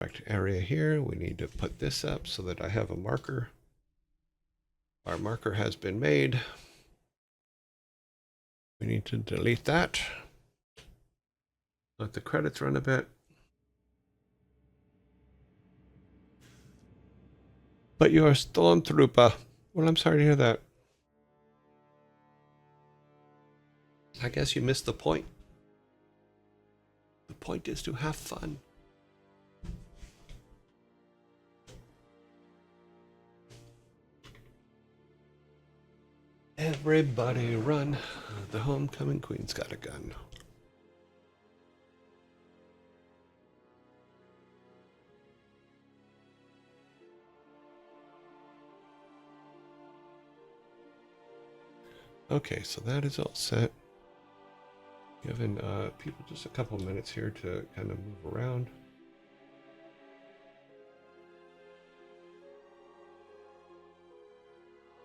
Correct area here. We need to put this up so that I have a marker. Our marker has been made. We need to delete that. Let the credits run a bit. But you're a stormtrooper. Well, I'm sorry to hear that. I guess you missed the point. The point is to have fun. Everybody run. The homecoming queen's got a gun. Okay, so that is all set. Giving people just a couple minutes here to kind of move around.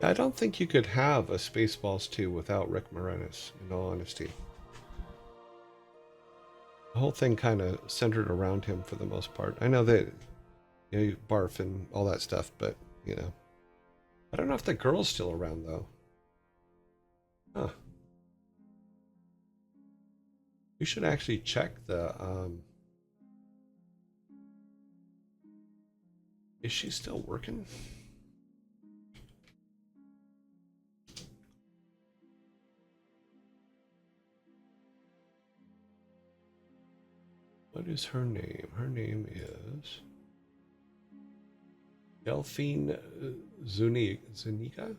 I don't think you could have a Spaceballs 2 without Rick Moranis, in all honesty. The whole thing kind of centered around him for the most part. I know that you barf and all that stuff, but I don't know if the girl's still around though. Huh. We should actually check the is she still working? What is her name? Her name is Delphine Zuniga?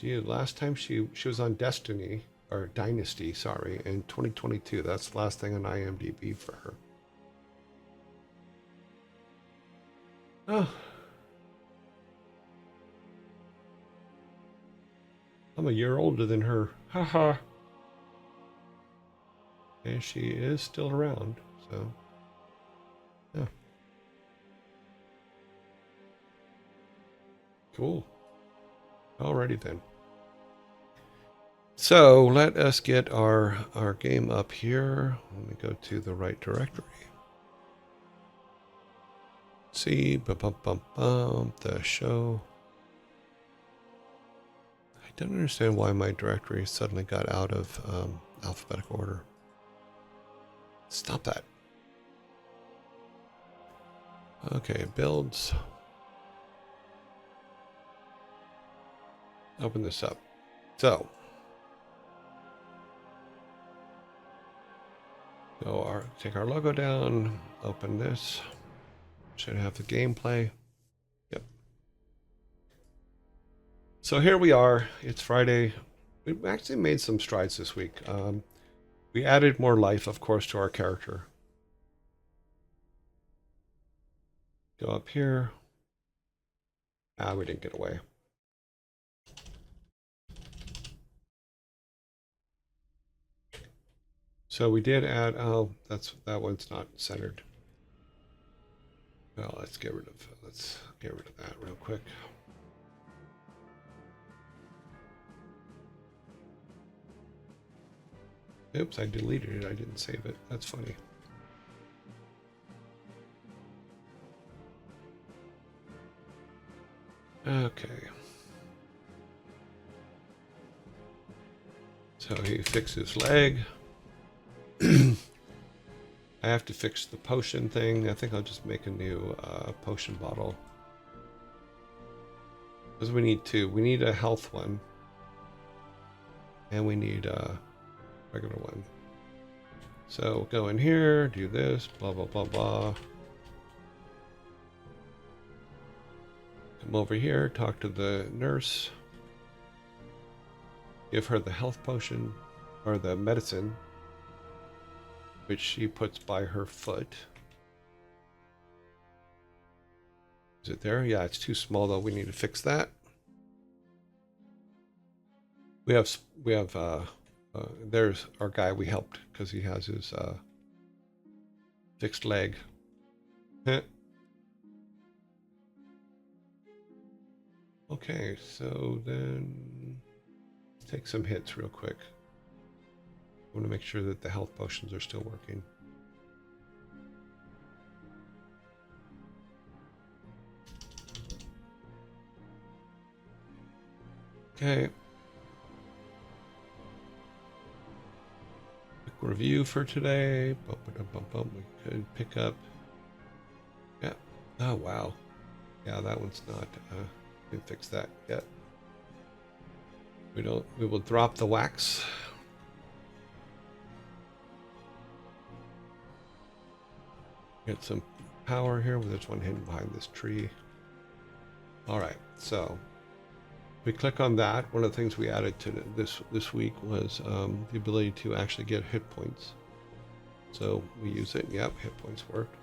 Last time she was on Destiny or Dynasty, sorry, in 2022. That's the last thing on IMDb for her. Oh. I'm a year older than her. Haha. And she is still around, so yeah. Cool. Alrighty then. So let us get our game up here. Let me go to the right directory. See, the show. I don't understand why my directory suddenly got out of alphabetical order. Stop that. Okay, builds. Open this up. So, take our logo down, open this. Should have the gameplay. Yep. So here we are. It's Friday. We've actually made some strides this week. We added more life, of course, to our character. Go up here. We didn't get away. So we did add, that one's not centered. Well, let's get rid of that real quick. Oops, I deleted it. I didn't save it. That's funny. Okay. So he fixed his leg. I have to fix the potion thing. I think I'll just make a new potion bottle. Because we need two. We need a health one. And we need a regular one. So go in here, do this, blah, blah, blah, blah. Come over here, talk to the nurse. Give her the health potion, or the medicine, which she puts by her foot. Is it there? Yeah, it's too small though. We need to fix that. We have there's our guy we helped because he has his fixed leg. Okay, so then let's take some hits real quick. I want to make sure that the health potions are still working. Okay. Quick review for today. Bump, bump, bump, bump. We could pick up. Yeah. Oh, wow. Yeah, that one's not. Didn't fix that yet. We don't. We will drop the wax. Get some power here. There's one hidden behind this tree. All right. So we click on that. One of the things we added to this week was the ability to actually get hit points. So we use it. Yep, hit points worked.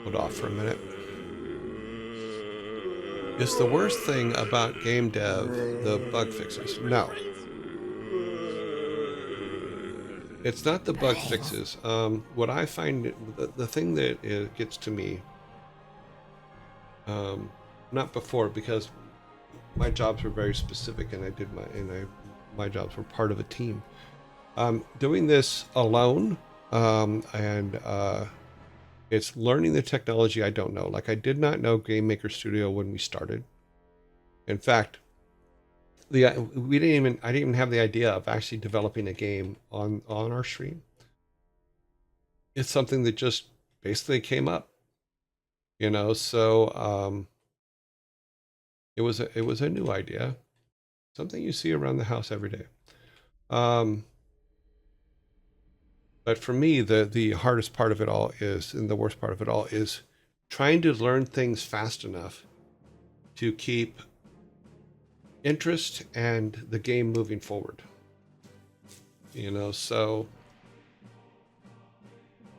Hold off for a minute. Is the worst thing about game dev the bug fixes? No. It's not the bug fixes. What I find, the thing that gets to me, not before, because my jobs were very specific, and my jobs were part of a team. Doing this alone, and it's learning the technology I don't know. Like, I did not know Game Maker Studio when we started. In fact, I didn't even have the idea of actually developing a game on our stream. It's something that just basically came up, so it was a new idea, something you see around the house every day. But for me, the hardest part of it all is, and the worst part of it all is, trying to learn things fast enough to keep interest and the game moving forward. So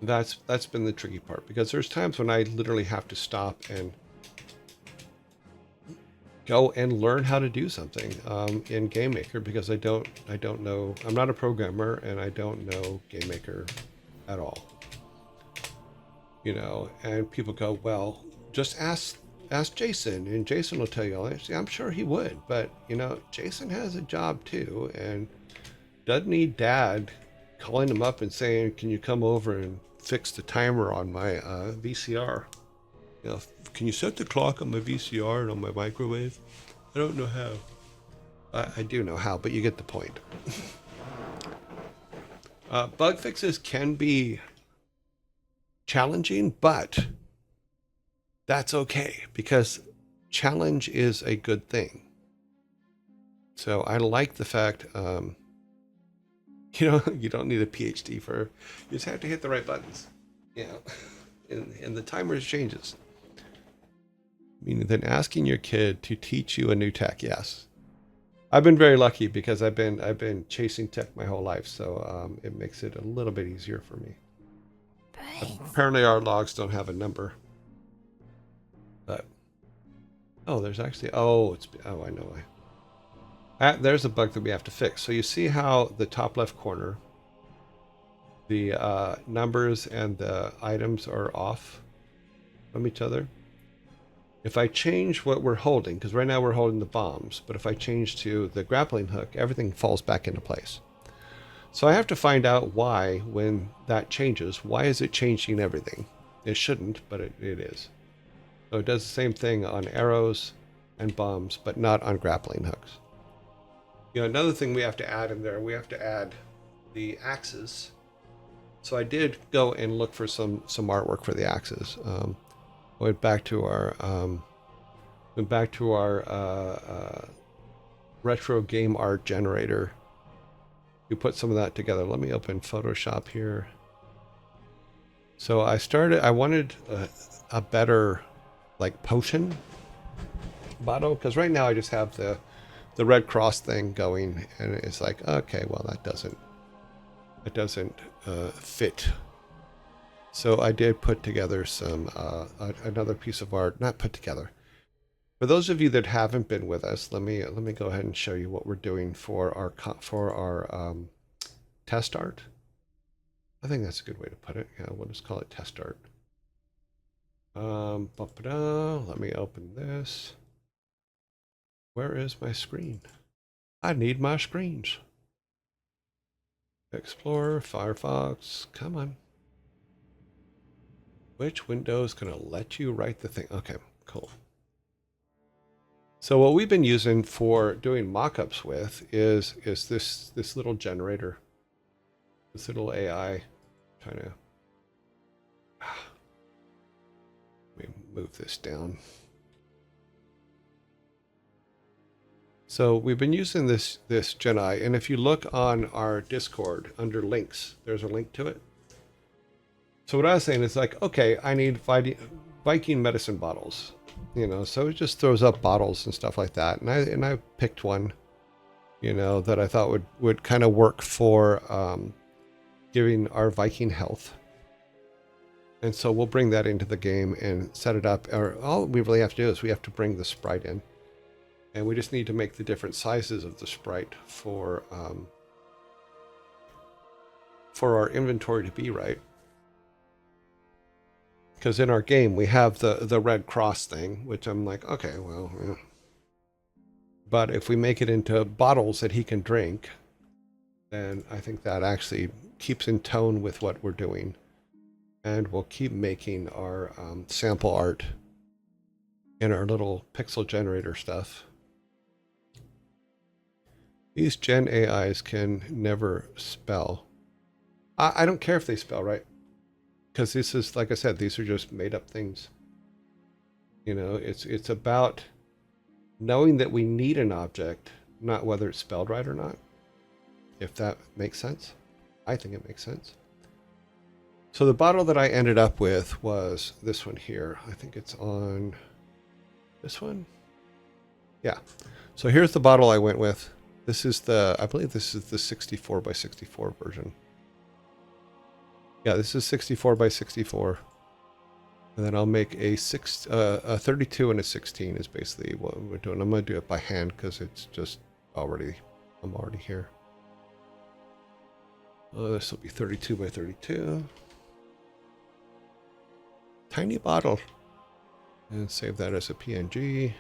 that's been the tricky part, because there's times when I literally have to stop and go and learn how to do something in Game Maker, because I don't know. I'm not a programmer, and I don't know Game Maker at all. And people go, well, just ask Jason, and Jason will tell you all this. I'm sure he would, but Jason has a job too, and doesn't need Dad calling him up and saying, can you come over and fix the timer on my VCR? Can you set the clock on my VCR and on my microwave? I don't know how. I do know how, but you get the point. Bug fixes can be challenging, but that's okay, because challenge is a good thing. So I like the fact, you don't need a PhD for, you just have to hit the right buttons, and the timer changes. Meaning, then asking your kid to teach you a new tech, yes. I've been very lucky, because I've been chasing tech my whole life, so it makes it a little bit easier for me. Apparently our logs don't have a number. But there's actually I know why. There's a bug that we have to fix. So you see how the top left corner, the numbers and the items are off from each other? If I change what we're holding, because right now we're holding the bombs, but if I change to the grappling hook, everything falls back into place. So I have to find out why, when that changes, why is it changing everything? It shouldn't, but it is. So it does the same thing on arrows and bombs, but not on grappling hooks. Another thing we have to add in there, we have to add the axes. So I did go and look for some artwork for the axes. Went back to our retro game art generator. We put some of that together. Let me open Photoshop here. So I wanted a better, like, potion bottle, because right now I just have the Red Cross thing going, and it's like, okay, well, that doesn't fit. So I did put together some another piece of art. Not put together. For those of you that haven't been with us, let me go ahead and show you what we're doing for our test art. I think that's a good way to put it. Yeah, we'll just call it test art. Let me open this. Where is my screen? I need my screens. Explorer, Firefox, come on. Which window is going to let you write the thing? Okay, cool. So what we've been using for doing mockups with is this little generator, this little AI. Trying to let me move this down. So we've been using this Gen AI, and if you look on our Discord under links, there's a link to it. So what I was saying is like, okay, I need Viking medicine bottles, you know. So it just throws up bottles and stuff like that, and I picked one, you know, that I thought would kind of work for giving our Viking health. And so we'll bring that into the game and set it up. Or all we really have to do is we have to bring the sprite in. And we just need to make the different sizes of the sprite for our inventory to be right. Because in our game, we have the red cross thing, which I'm like, okay, well, yeah. But if we make it into bottles that he can drink, then I think that actually keeps in tone with what we're doing. And we'll keep making our sample art in our little pixel generator stuff. These Gen AIs can never spell. I don't care if they spell right. Because this is, like I said, these are just made up things. You know, it's about knowing that we need an object, not whether it's spelled right or not. If that makes sense. I think it makes sense. So the bottle that I ended up with was this one here. I think it's on this one. Yeah. So here's the bottle I went with. This is I believe this is the 64 by 64 version. Yeah, this is 64 by 64. And then I'll make a 32 and a 16 is basically what we're doing. I'm going to do it by hand because it's just I'm already here. This will be 32 by 32. Tiny bottle. And save that as a PNG.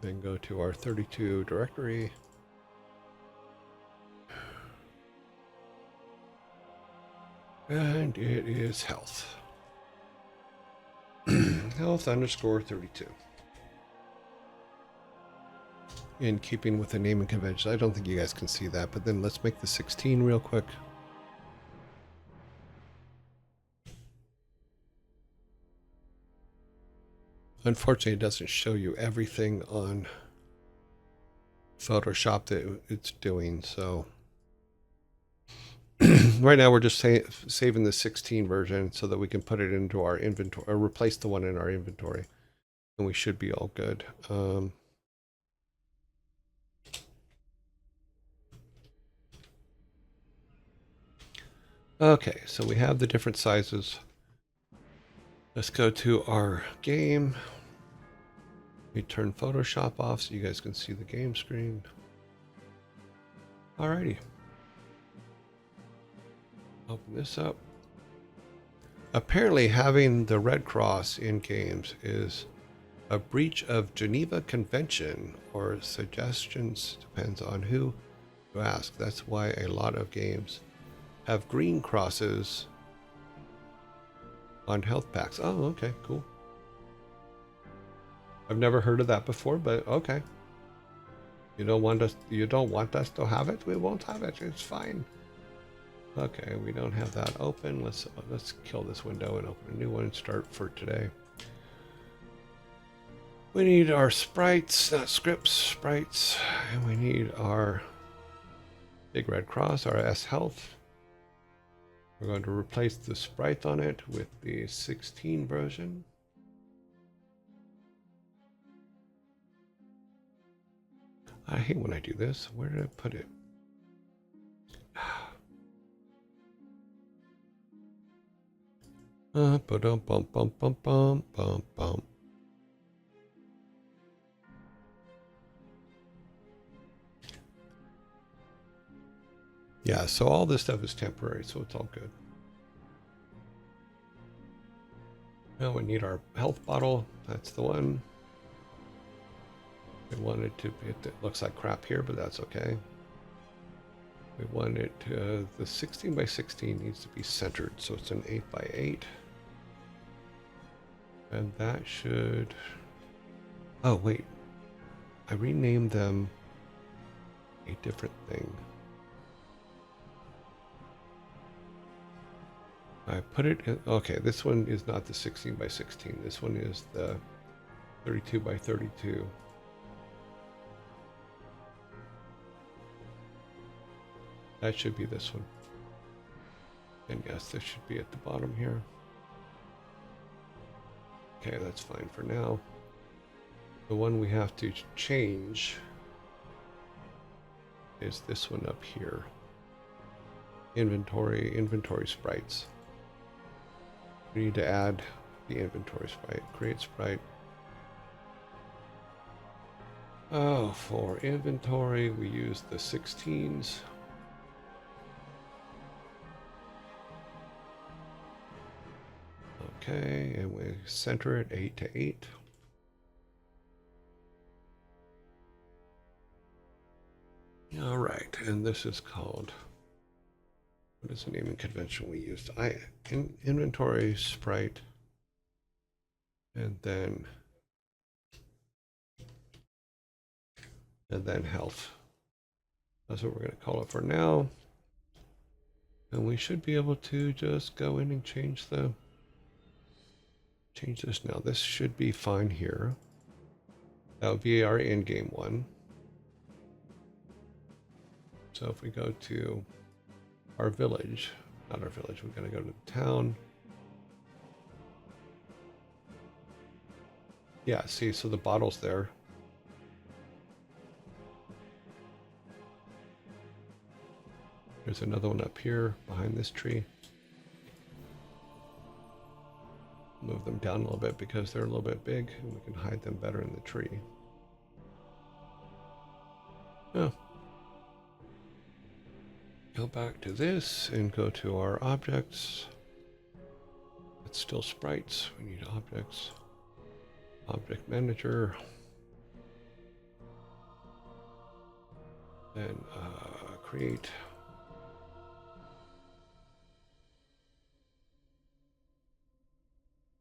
Then go to our 32 directory. And it is health. Health underscore 32. In keeping with the naming convention. I don't think you guys can see that, but then let's make the 16 real quick. Unfortunately, it doesn't show you everything on Photoshop that it's doing, so right now we're just saving the 16 version so that we can put it into our inventory, or replace the one in our inventory, and we should be all good. Okay, so we have the different sizes. Let's go to our game. We turn Photoshop off so you guys can see the game screen. Alrighty. Open this up. Apparently having the Red Cross in games is a breach of Geneva Convention, or suggestions, depends on who you ask. That's why a lot of games have green crosses on health packs. Oh, okay, cool. I've never heard of that before, but okay. You don't want us to have it? We won't have it. It's fine. Okay, we don't have that open. Let's kill this window and open a new one and start for today. We need our sprites, not scripts, sprites, and we need our big red cross, our S health. We're going to replace the sprite on it with the 16 version. I hate when I do this. Where did I put it? Bum bum bum bum bum bum bum. Yeah, so all this stuff is temporary, so it's all good. Now we need our health bottle. That's the one. We want it to be, it looks like crap here, but that's okay. We want it to, the 16 by 16 needs to be centered, so it's an 8 by 8. And that should, oh wait, I renamed them a different thing. I put it in, okay, this one is not the 16 by 16. This one is the 32 by 32. That should be this one. And yes, this should be at the bottom here. Okay, that's fine for now. The one we have to change is this one up here. Inventory sprites. We need to add the inventory sprite. Create sprite. Oh, for inventory, we use the 16s. Okay, and we center it 8 to 8. All right, and this is called, what is the naming convention we used? Inventory sprite, and then health. That's what we're going to call it for now. And we should be able to just go in and change this now. This should be fine here. That would be our in-game one. So if we go to our village, not our village, we're going to go to the town. Yeah, see, so the bottle's there. There's another one up here behind this tree. Move them down a little bit because they're a little bit big and we can hide them better in the tree. Oh. Go back to this and go to our objects. It's still sprites. We need objects. Object manager. Then create.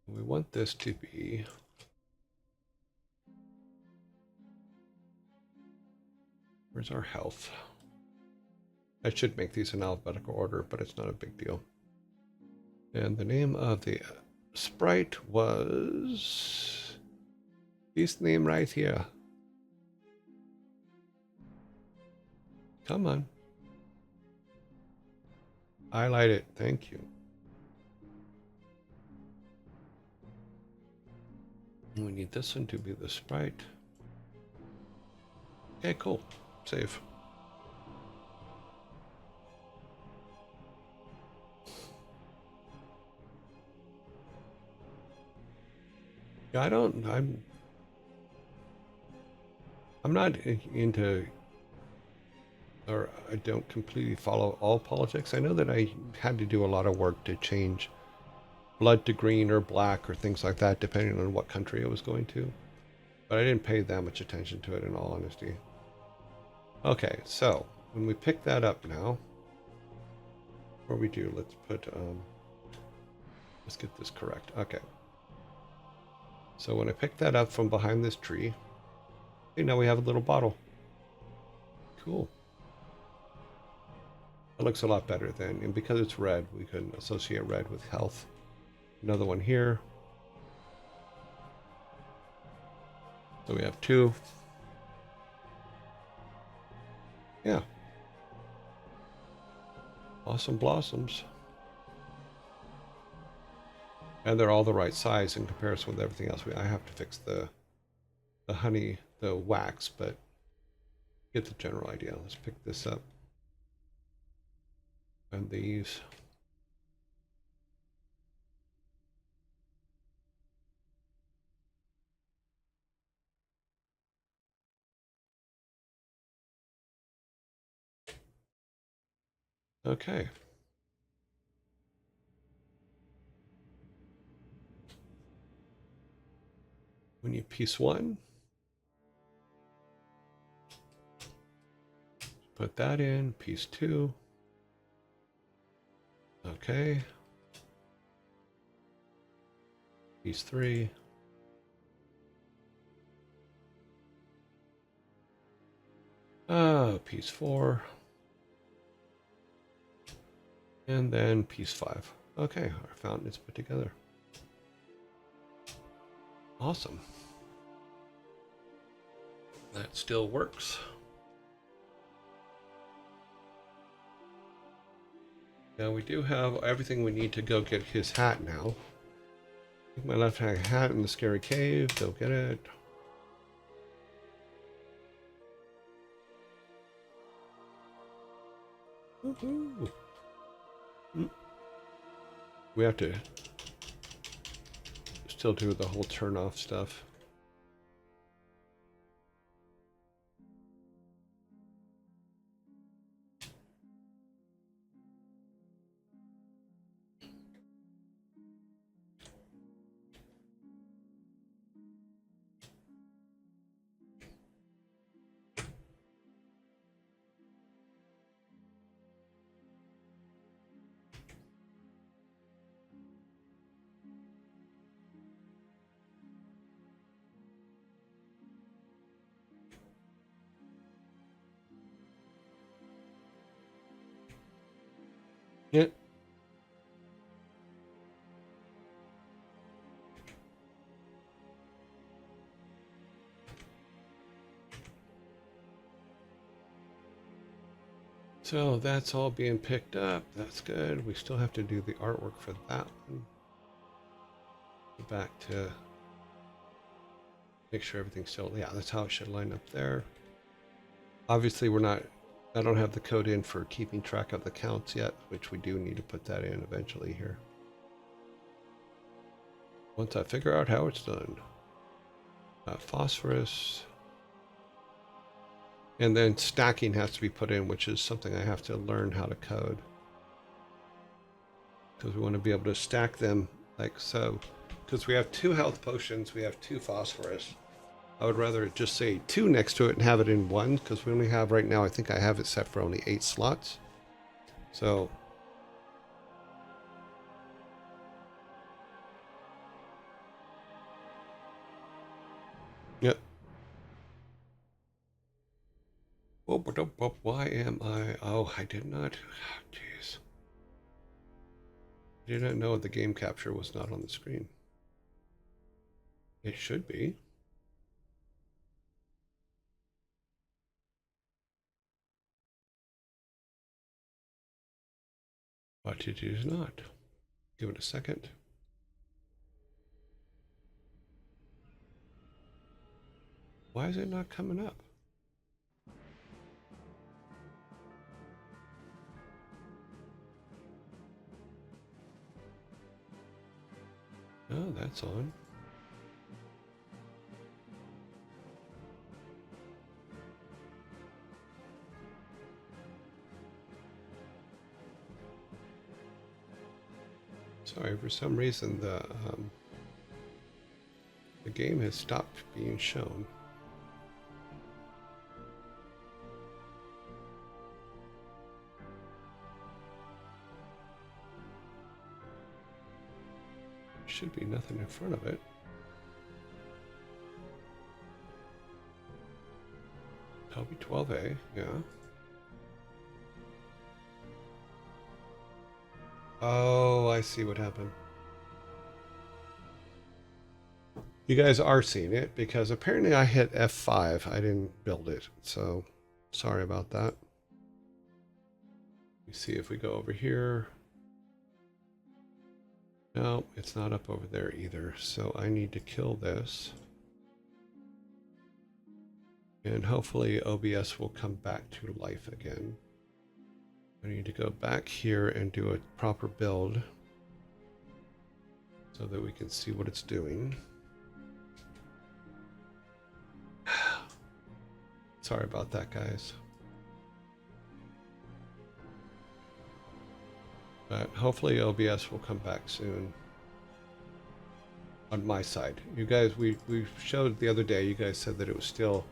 We want this to be where's our health? I should make these in alphabetical order, but it's not a big deal. And the name of the sprite was this name right here. Come on. Highlight it. Thank you. We need this one to be the sprite. Okay, cool. Save. Yeah, I'm not into, or I don't completely follow all politics. I know that I had to do a lot of work to change blood to green or black or things like that, depending on what country I was going to. But I didn't pay that much attention to it, in all honesty. Okay, so when we pick that up now, what we do, let's put, let's get this correct. Okay. So when I pick that up from behind this tree, hey, now we have a little bottle. Cool. It looks a lot better then, and because it's red, we can associate red with health. Another one here. So we have 2. Yeah. Awesome blossoms. And they're all the right size in comparison with everything else. I have to fix the honey, the wax, but get the general idea. Let's pick this up. And these. Okay. We need piece 1. Put that in. Piece 2. Okay. Piece 3. Piece 4. And then piece 5. Okay, our fountain is put together. Awesome. That still works. Now we do have everything we need to go get his hat now. My left hand hat in the scary cave. Go get it. Woohoo! We have to still do the whole turn off stuff. Yeah. So that's all being picked up. That's good. We still have to do the artwork for that one. Back to make sure everything's still, yeah, that's how it should line up there. Obviously I don't have the code in for keeping track of the counts yet, which we do need to put that in eventually here. Once I figure out how it's done. Phosphorus. And then stacking has to be put in, which is something I have to learn how to code. Because we want to be able to stack them like so. Because we have 2 health potions, we have 2 phosphorus. I would rather just say 2 next to it and have it in 1, because we only have right now, I think I have it set for only 8 slots. So yep. Oh, why am I? Oh, I did not. Jeez. I did not know the game capture was not on the screen. It should be. But it is not. Give it a second. Why is it not coming up? Oh, that's on. Sorry, for some reason the game has stopped being shown. Should be nothing in front of it. Toby 12A, yeah. Oh, I see what happened. You guys are seeing it because apparently I hit F5. I didn't build it, so sorry about that. You see if we go over here. No, it's not up over there either. So I need to kill this. And hopefully OBS will come back to life again. I need to go back here and do a proper build so that we can see what it's doing. Sorry about that, guys. But hopefully OBS will come back soon. on my side. You guys, we showed the other day, you guys said that it was still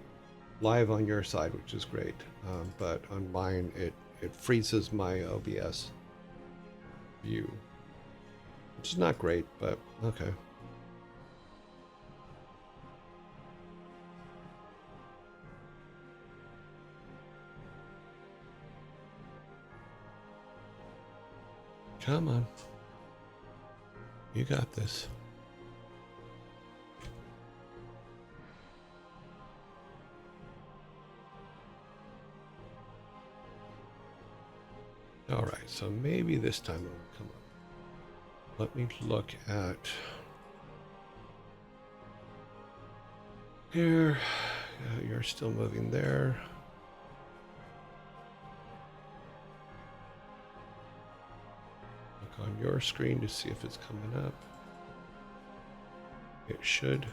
live on your side, which is great. But on mine, it freezes my OBS view, which is not great, but okay. Come on. You got this. All right, so maybe this time it will come up. Let me look at here. You're still moving there. Look on your screen to see if it's coming up. It should.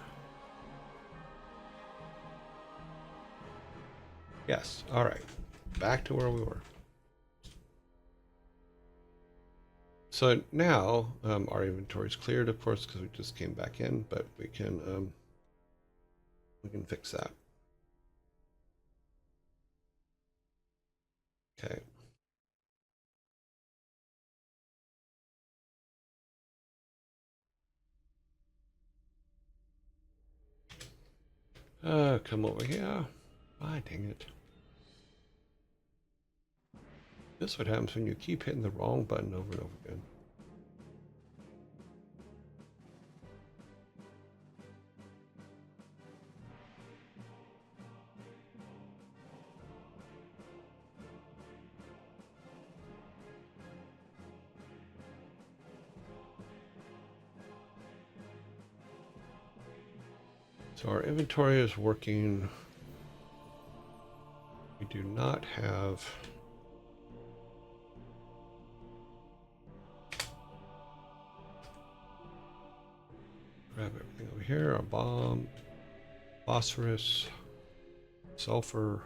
Yes. All right. Back to where we were. So now our inventory is cleared, of course, because we just came back in, but we can fix that. Okay. Come over here. Ah, dang it. This is what happens when you keep hitting the wrong button over and over again. So our inventory is working. We do not have grab everything over here. Our bomb, phosphorus, sulfur.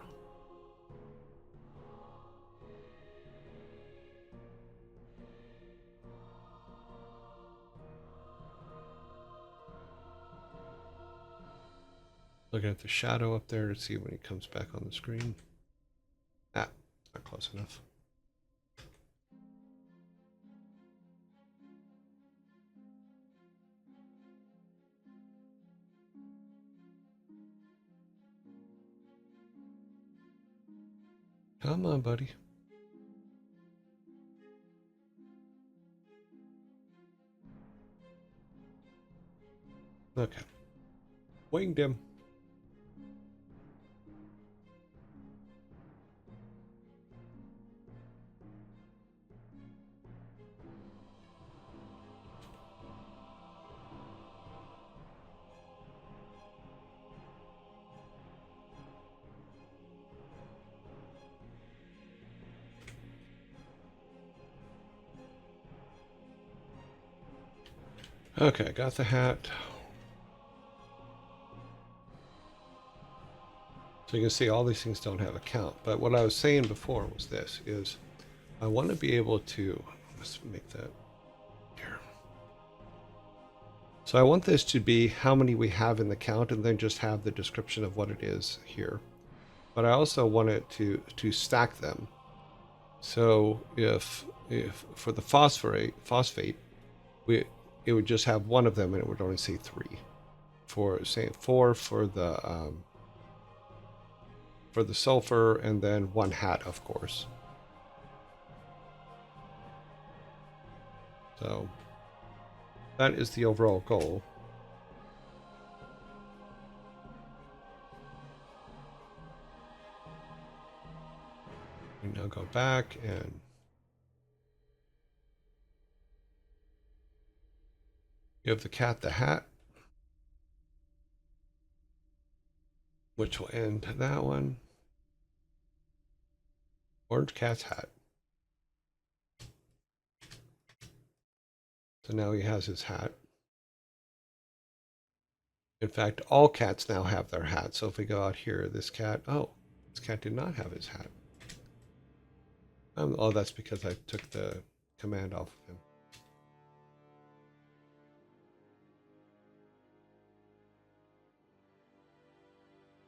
Looking at the shadow up there to see when he comes back on the screen. Ah, not close enough. Come on, buddy. Okay. Winged him. Okay, got the hat. So you can see all these things don't have a count. But what I was saying before was this, is I want to be able to, let's make that here. So I want this to be how many we have in the count and then just have the description of what it is here. But I also want it to stack them. So if for the phosphate, it would just have one of them and it would only say 3. For say 4 for the sulfur, and then 1 hat, of course. So that is the overall goal. We now go back and give the cat the hat, which will end that one. Orange cat's hat. So now he has his hat. In fact, all cats now have their hat. So if we go out here, this cat, oh, this cat did not have his hat. Oh, that's because I took the command off of him.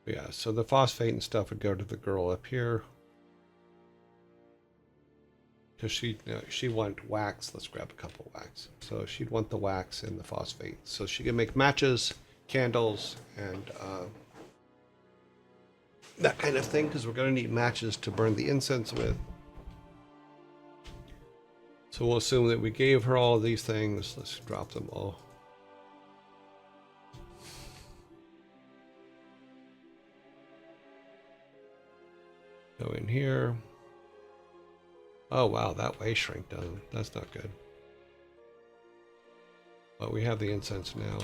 Yeah, so the phosphate and stuff would go to the girl up here. Because she want wax. Let's grab a couple wax. So she'd want the wax and the phosphate. So she can make matches, candles, and that kind of thing. Because we're going to need matches to burn the incense with. So we'll assume that we gave her all of these things. Let's drop them all. Go in here. Oh wow, that way shrink doesn't. That's not good. But we have the incense now.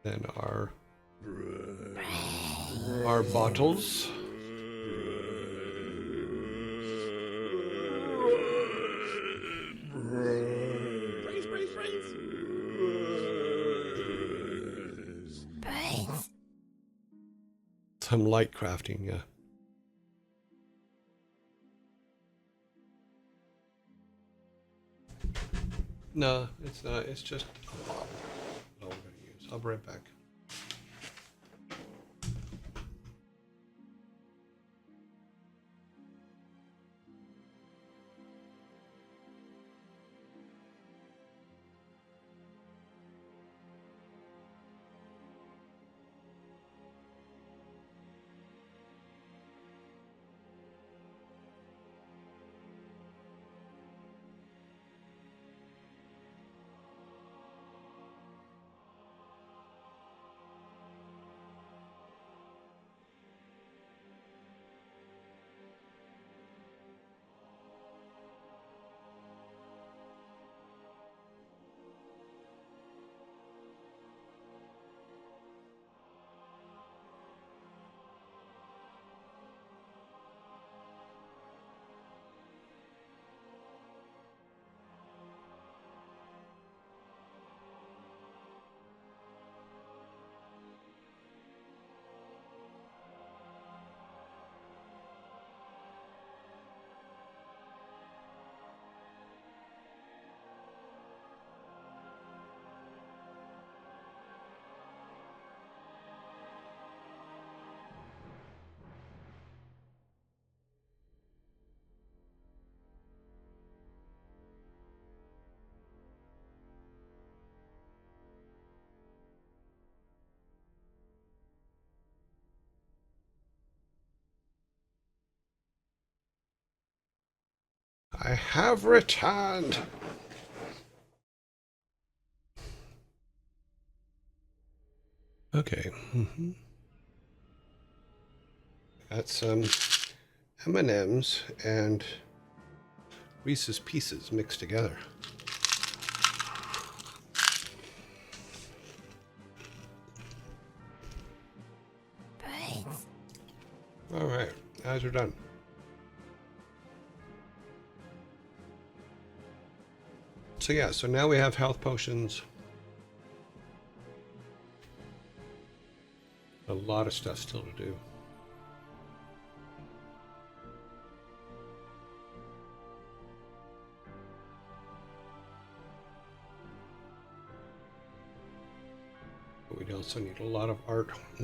Then our bottles. Some light crafting, yeah. No, it's not. It's just a bottle. All we're going to use. I'll be right back. I have returned. Okay. Got some M&Ms and Reese's Pieces mixed together. All right, guys are done. So yeah, so now we have health potions. A lot of stuff still to do. But we also need a lot of art, I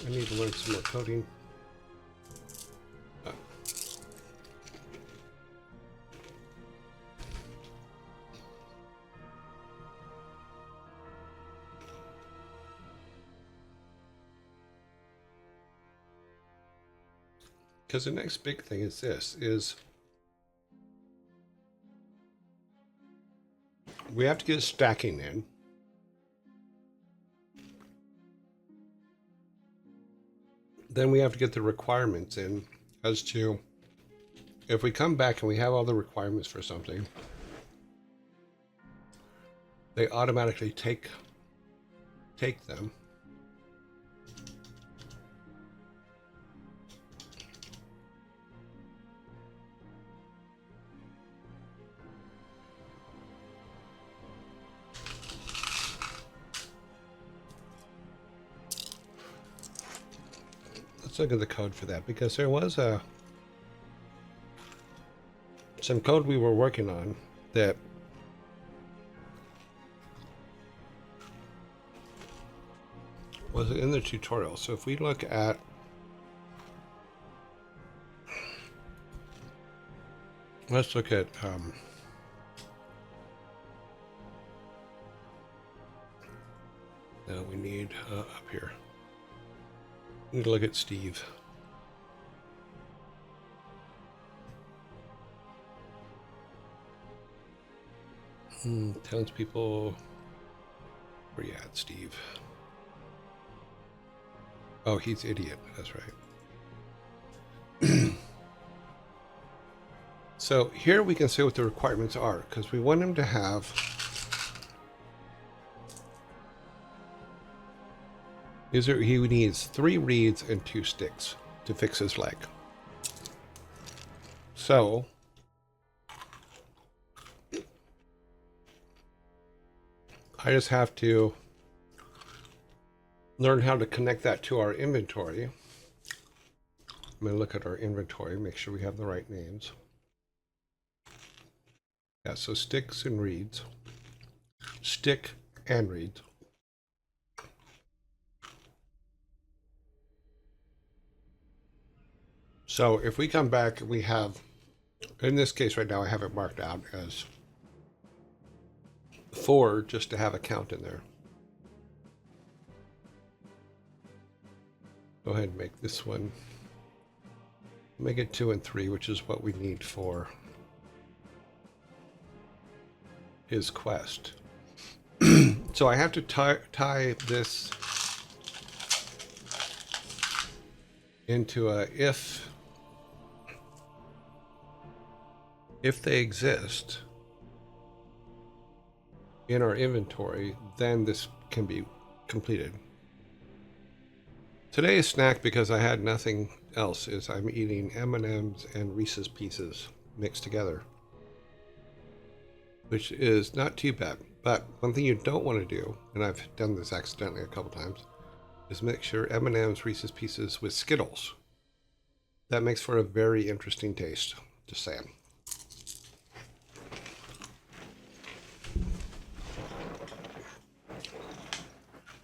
need to learn some more coding. Because the next big thing is this, is we have to get stacking in. Then we have to get the requirements in as to if we come back and we have all the requirements for something, they automatically take them. Let's look at the code for that, because there was some code we were working on that was in the tutorial. So if we look at let's look at we need up here. We need to look at Steve. Townspeople. Where you at, Steve? Oh, he's idiot. That's right. So here we can see what the requirements are, because we want him to have he needs 3 reeds and 2 sticks to fix his leg. So I just have to learn how to connect that to our inventory. I'm going to look at our inventory, make sure we have the right names. Yeah, so sticks and reeds. Stick and reeds. So if we come back, we have, in this case right now, I have it marked out as 4 just to have a count in there. Go ahead and make this one, make it 2 and 3, which is what we need for his quest. So I have to tie this into a if they exist in our inventory, then this can be completed. Today's snack, because I had nothing else, is I'm eating M&Ms and Reese's Pieces mixed together, which is not too bad. But one thing you don't want to do, and I've done this accidentally a couple times, is mix your M&Ms, Reese's Pieces with Skittles. That makes for a very interesting taste, just saying.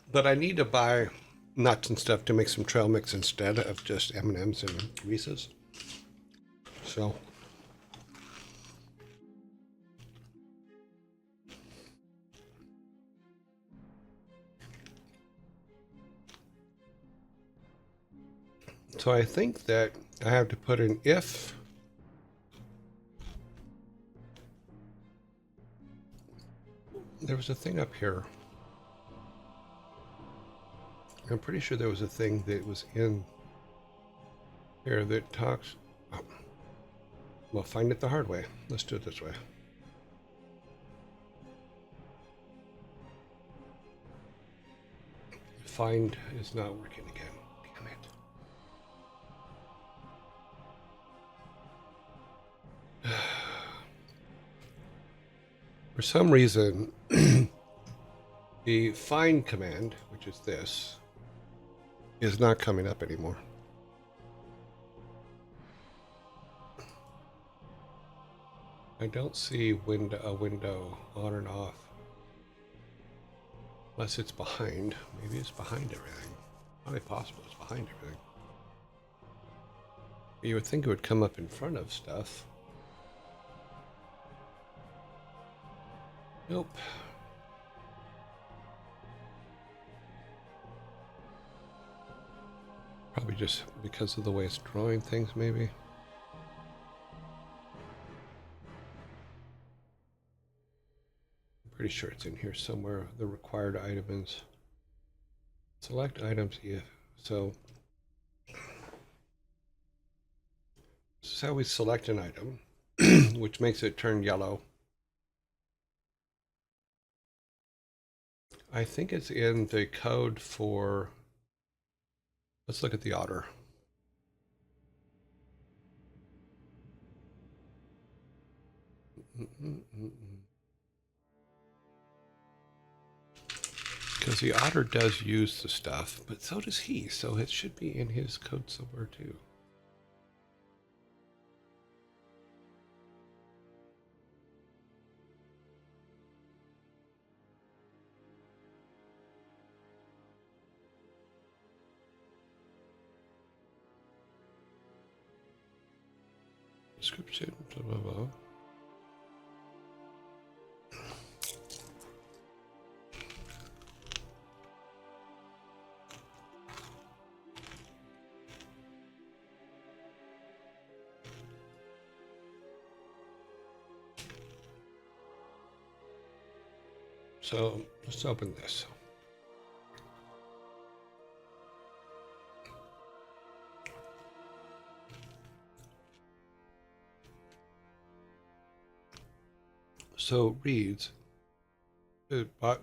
But I need to buy nuts and stuff to make some trail mix instead of just M&Ms and Reese's. So I think that I have to put an if there was a thing up here. I'm pretty sure there was a thing that was in here that talks. Oh, well, find it the hard way. Let's do it this way. Find is not working again. Damn it. For some reason, the find command, which is this, is not coming up anymore. I don't see a window on and off. Unless it's behind. Maybe it's behind everything. Probably possible it's behind everything. You would think it would come up in front of stuff. Nope. Probably just because of the way it's drawing things, maybe. I'm pretty sure it's in here somewhere. The required items. Select items if. So this is how we select an item, which makes it turn yellow. I think it's in the code for. Let's look at the otter. Because the otter does use the stuff, but so does he, so it should be in his code somewhere too. description, blah, blah, blah. So let's open this. So reads,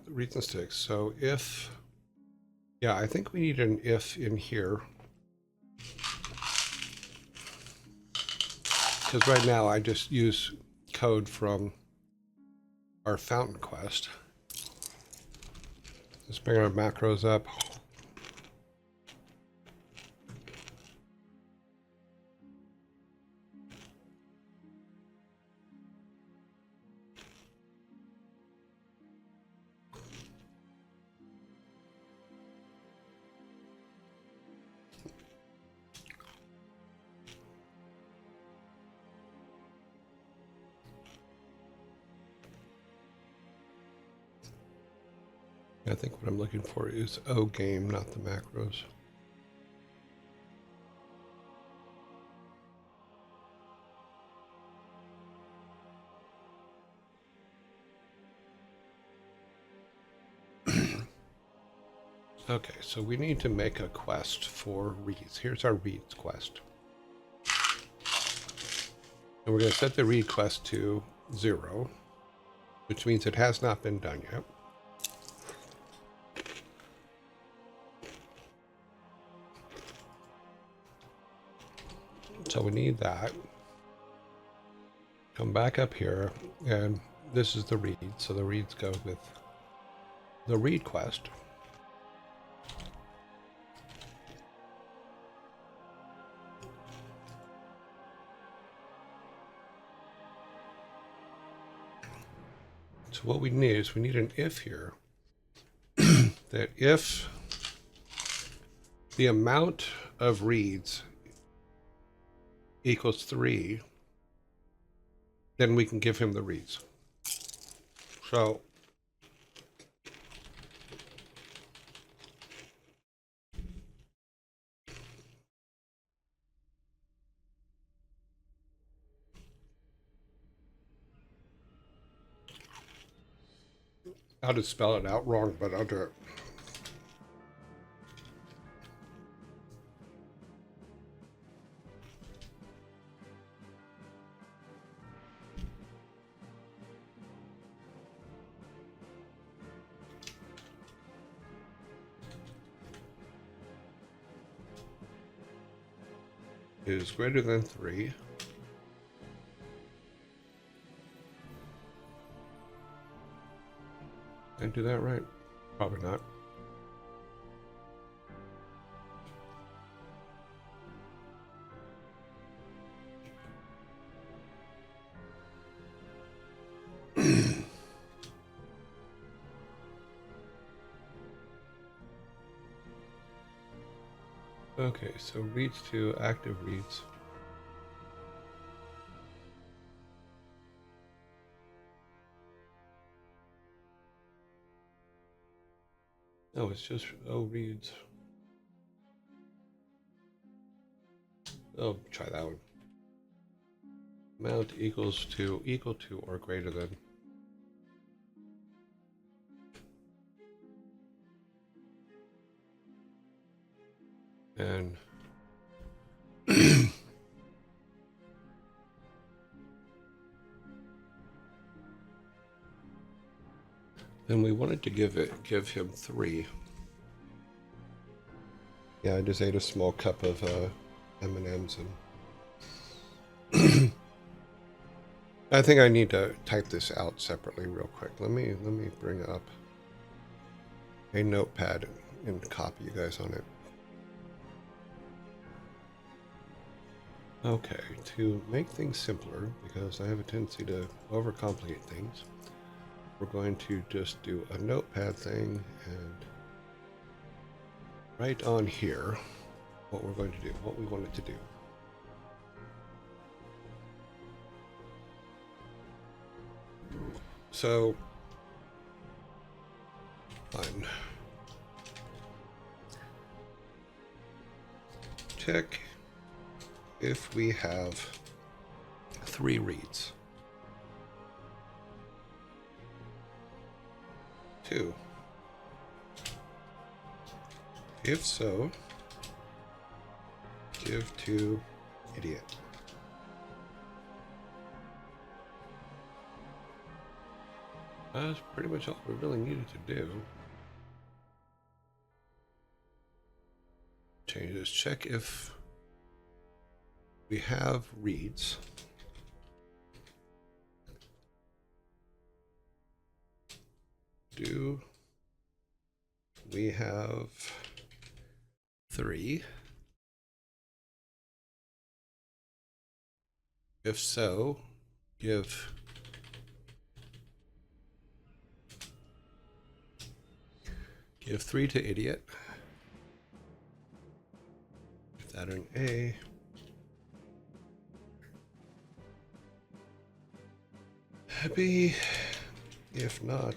reads and sticks. So if, yeah, I think we need an if in here. Because right now I just use code from our fountain quest. Let's bring our macros up. I think what I'm looking for is O game, not the macros. Okay, so we need to make a quest for reads. Here's our reads quest. And we're going to set the read quest to 0, which means it has not been done yet. So we need that. Come back up here, and this is the read. So the reads go with the read quest. So what we need is we need an if here. That if the amount of reads equals 3, then we can give him the reads. So I'll just spell it out wrong, but I'll do it. Is greater than 3. Did I do that right? Probably not. Okay, so reads to active reads. No, it's just reads. Oh, try that one. Amount equal to or greater than. And then we wanted to give him 3. Yeah, I just ate a small cup of M&Ms and I think I need to type this out separately real quick. Let me bring up a notepad and copy you guys on it. Okay, to make things simpler, because I have a tendency to overcomplicate things, we're going to just do a notepad thing and write on here what we're going to do, what we want it to do. So, fine. Check if we have 3 reads. 2. If so, give to idiot. That's pretty much all we really needed to do. Change this. Check if we have reads. Do we have 3? If so, give Give 3 to idiot. Give that an A. B. If not,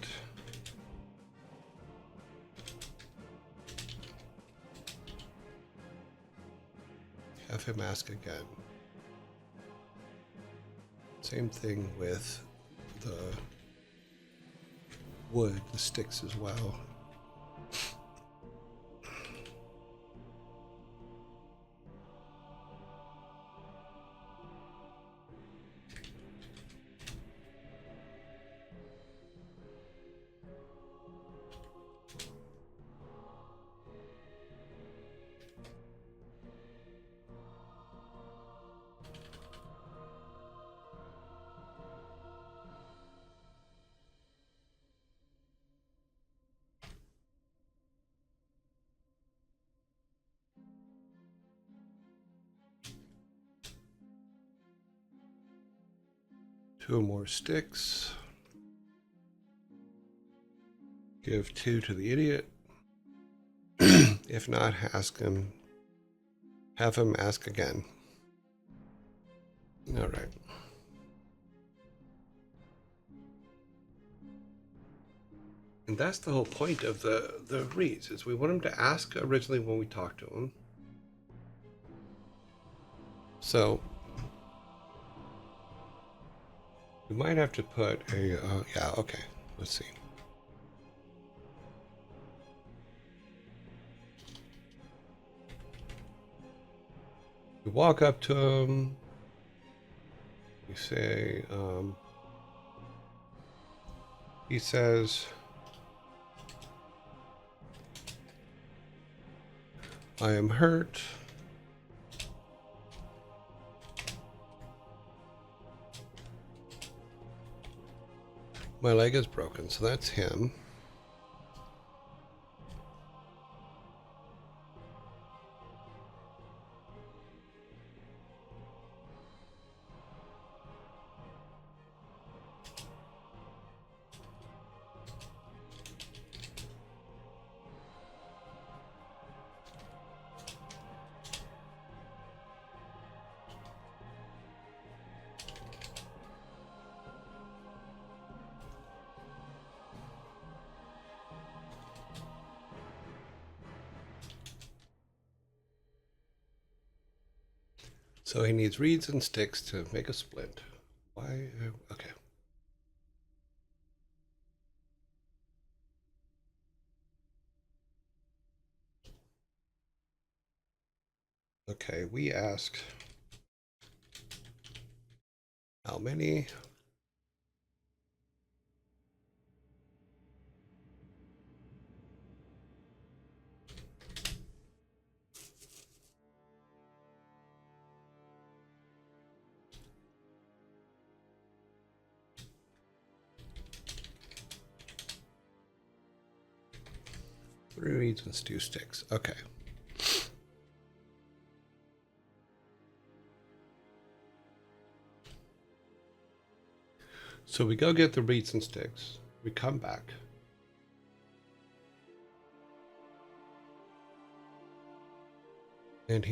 have him ask again. Same thing with the wood, the sticks as well. Two more sticks. Give 2 to the idiot. If not, have him ask again. All right. And that's the whole point of the reads, is we want him to ask originally when we talk to him. So we might have to put a, yeah, okay, let's see. We walk up to him, we say, he says, I am hurt. My leg is broken, so that's him. So he needs reeds and sticks to make a splint. Why? Okay. Okay, we asked how many? Three reeds and 2 sticks. Okay. So we go get the reeds and sticks. We come back. And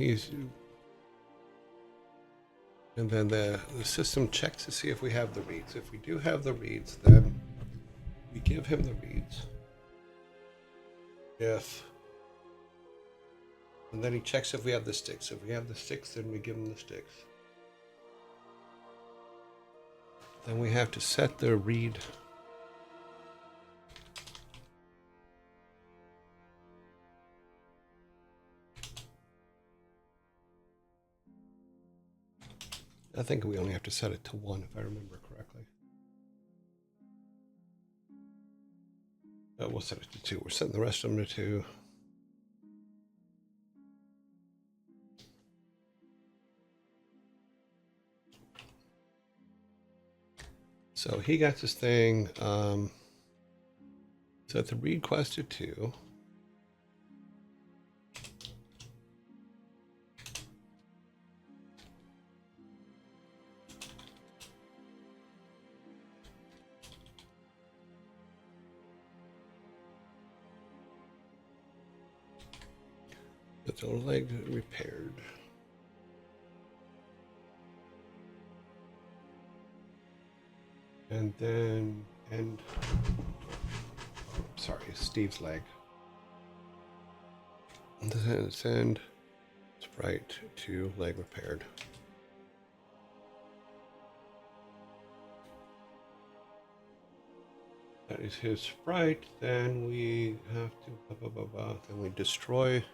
then the system checks to see if we have the reeds. If we do have the reeds, then We give him the reeds. And then he checks if we have the sticks. If we have the sticks, then we give him the sticks. Then we have to set the reed. I think we only have to set it to 1 if I remember correctly. We'll set it to 2. We're setting the rest of them to 2. So he got this thing. Set the read quest to 2. Get the leg repaired. And then sorry, Steve's leg. And then send sprite to leg repaired. That is his sprite. Then we have to then we destroy.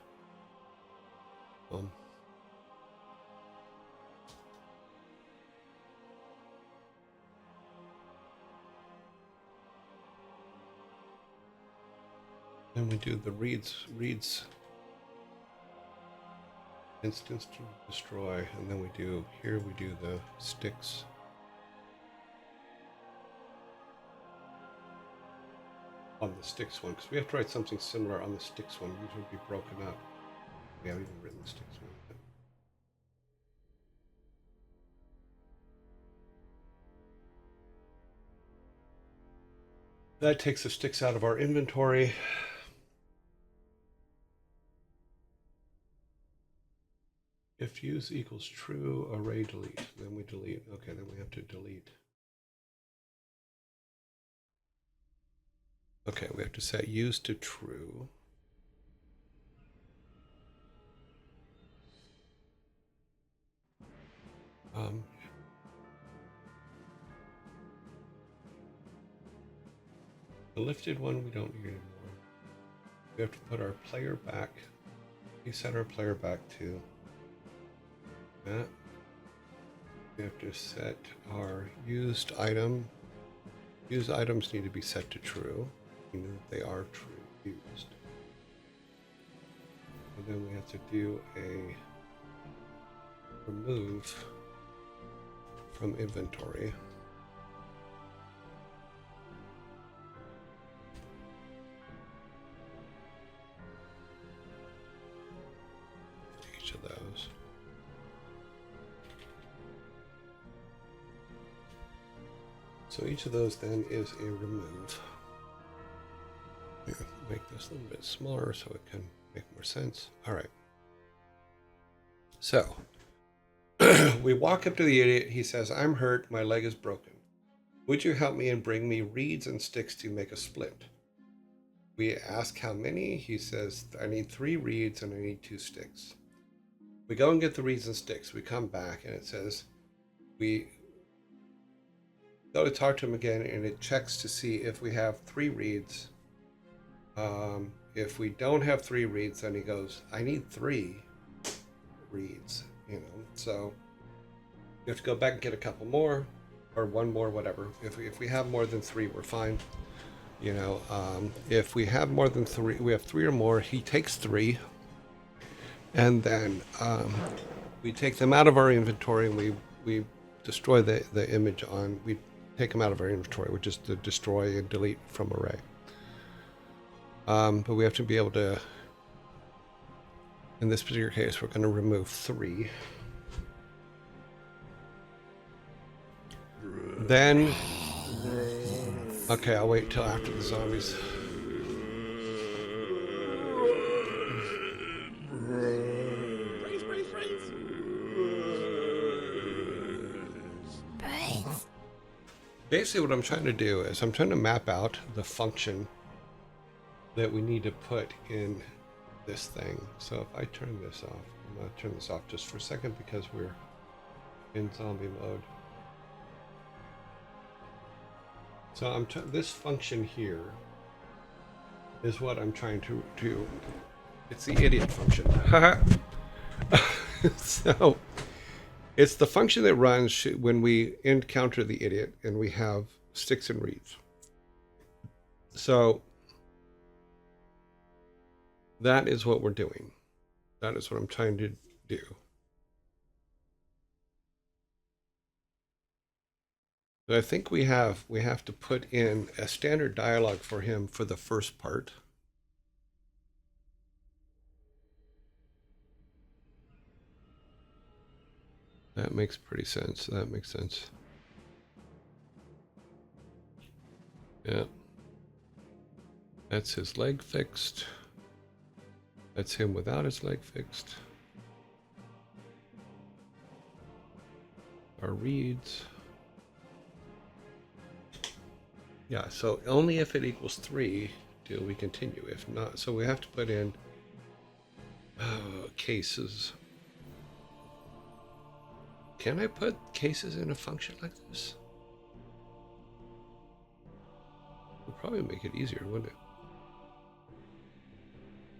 Then we do the reads instance to destroy, and then we do the sticks. On the sticks one, because we have to write something similar on the sticks one. These would be broken up. We haven't even written the sticks one. That takes the sticks out of our inventory. If use equals true, array delete. Then we delete. Okay, then we have to delete. Okay, we have to set use to true. The lifted one we don't need anymore. We have to put our player back. We set our player back to that. We have to set our used item. Used items need to be set to true, meaning that they are true used. And then we have to do a remove from inventory. Each of those. So each of those then is a remove. Make this a little bit smaller so it can make more sense. All right. So we walk up to the idiot. He says, "I'm hurt. My leg is broken. Would you help me and bring me reeds and sticks to make a splint?" We ask how many. He says, "I need 3 reeds and I need 2 sticks." We go and get the reeds and sticks. We come back and it says, we go to talk to him again and it checks to see if we have 3 reeds. If we don't have 3 reeds, then he goes, "I need 3 reeds," so we have to go back and get a couple more or 1 more, whatever. If we have more than 3, we're fine. If we have more than 3, we have 3 or more, he takes 3, and then we take them out of our inventory and we destroy the image on, we take them out of our inventory, which is to destroy and delete from array. But we have to be able to, in this particular case, we're going to remove 3. Then, okay, I'll wait till after the zombies. basically what I'm trying to do is I'm trying to map out the function that we need to put in this thing. So if I turn this off, I'm going to turn this off just for a second because we're in zombie mode. So this function here is what I'm trying to do. It's the idiot function. So it's the function that runs when we encounter the idiot and we have sticks and reeds. So that is what we're doing. That is what I'm trying to do. So I think we have to put in a standard dialogue for him for the first part. That makes pretty sense. That makes sense. Yeah. That's his leg fixed. That's him without his leg fixed. Our reads. Yeah, so only if it equals 3 do we continue. If not, so we have to put in cases. Can I put cases in a function like this? It would probably make it easier, wouldn't it?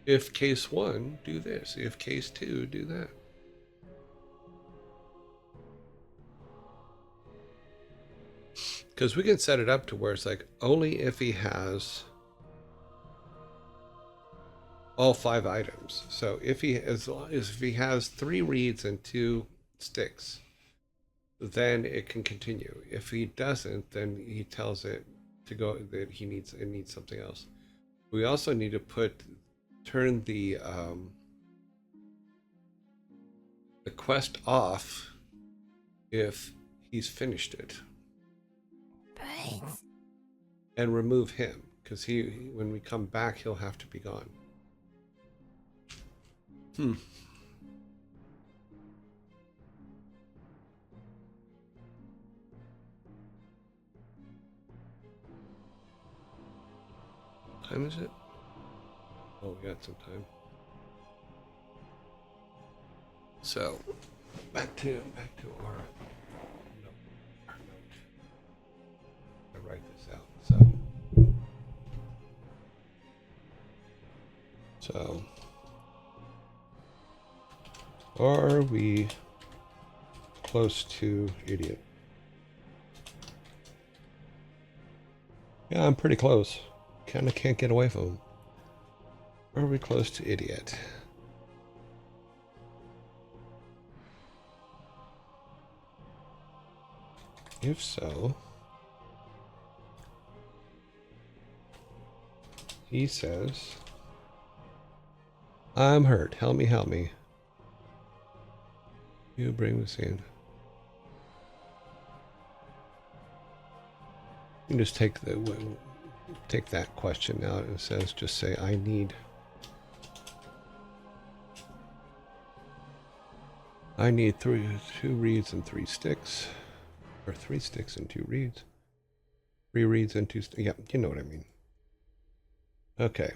If case 1, do this. If case 2, do that. Because we can set it up to where it's like only if he has all 5 items. So if he if he has 3 reeds and 2 sticks, then it can continue. If he doesn't, then he tells it to go that it needs something else. We also need to turn the quest off if he's finished it. Brains. And remove him, because when we come back, he'll have to be gone. What time is it? Oh, we got some time. So, back to our note. I write this out. So, are we close to idiot? Yeah, I'm pretty close. Kind of can't get away from him. Are we close to idiot? If so, he says, I'm hurt. Help me, help me. You bring this in. You can just take that question out and it says, just say, I need 2 reeds and 3 sticks. Or 3 sticks and 2 reeds. 3 reeds and 2 sticks. Yeah, you know what I mean. Okay.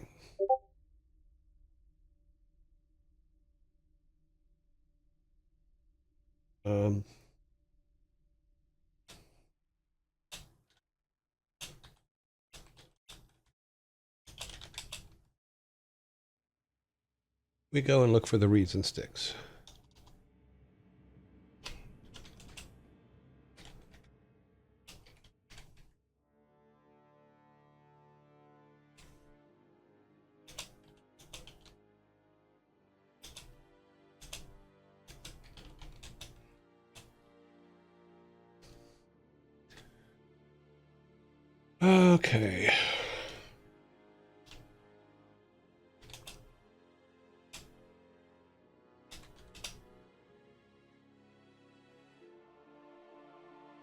We go and look for the reeds and sticks. Okay.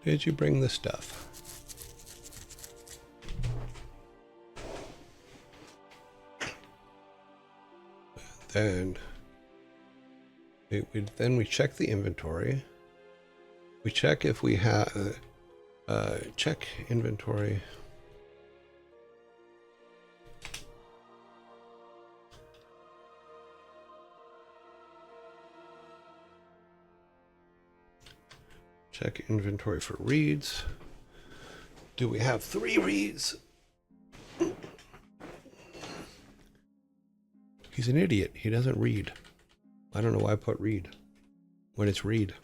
Did you bring the stuff? Then we check the inventory. We check if we have Check inventory. Check inventory for reads. Do we have 3 reads? He's an idiot. He doesn't read. I don't know why I put read when it's read.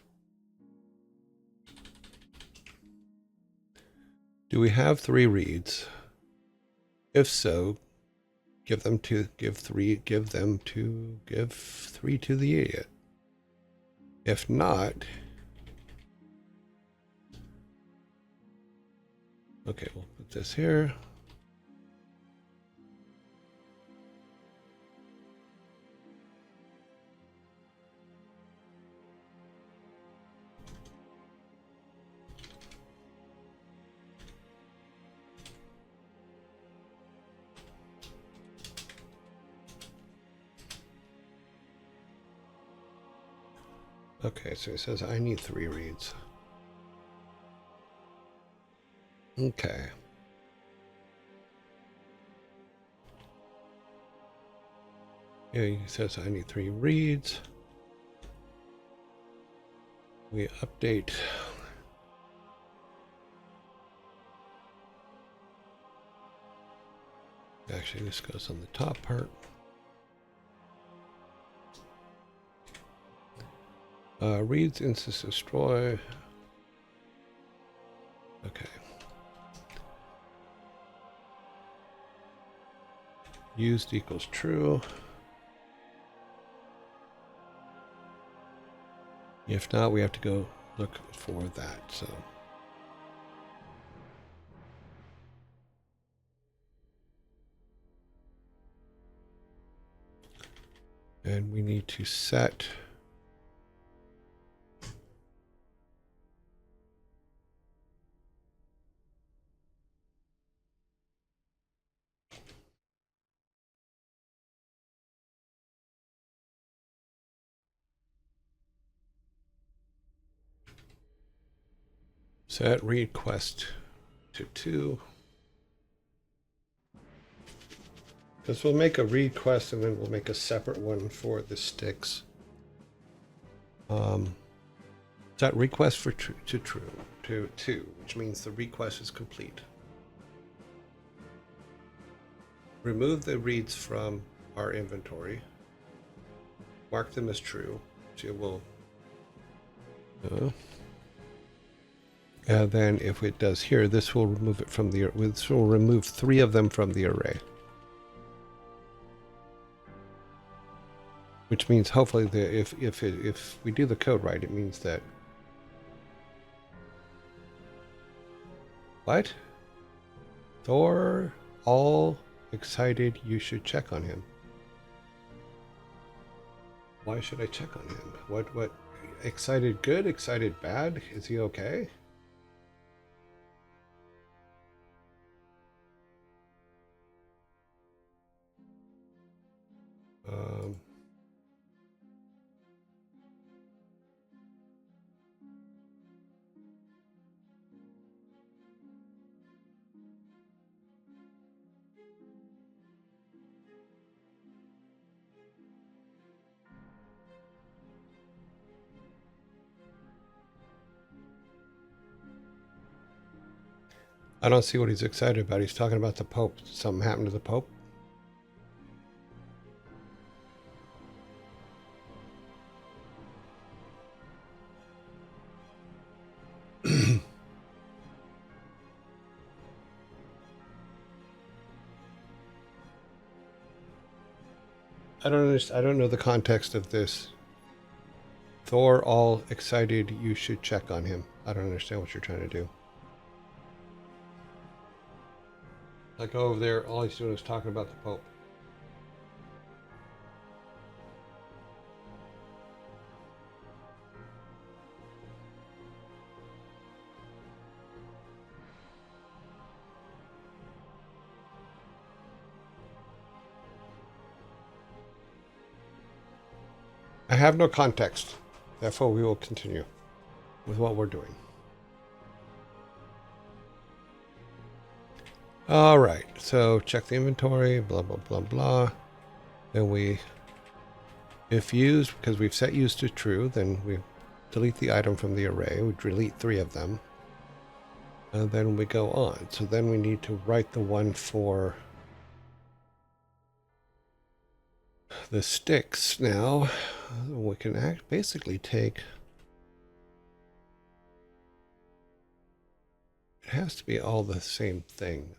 Do we have 3 reads? If so, give 3 to the idiot. If not, okay, we'll put this here. Okay, so it says I need 3 reads. Okay. Yeah, it says I need 3 reads. We update. Actually, this goes on the top part. Reads instance destroy. Okay. Used equals true. If not, we have to go look for that. So. And we need to set read quest to 2. Because we'll make a read quest and then we'll make a separate one for the sticks. Set request for to 2, which means the request is complete. Remove the reads from our inventory. Mark them as true. So it will. And then if it does here, this will remove it from the. This will remove 3 of them from the array. Which means hopefully if we do the code right, it means that. What? Thor all excited, you should check on him. Why should I check on him? What excited good, excited bad? Is he okay? I don't see what he's excited about. He's talking about the Pope. Something happened to the Pope? I don't understand. I don't know the context of this. Thor all excited, you should check on him. I don't understand what you're trying to do. Like over there, all he's doing is talking about the Pope. I have no context. Therefore, we will continue with what we're doing. All right, so check the inventory, blah, blah, blah, blah. Then we, if used, because we've set use to true, then we delete the item from the array. We delete 3 of them. And then we go on. So then we need to write the one for the sticks now. We can basically take, it has to be all the same thing.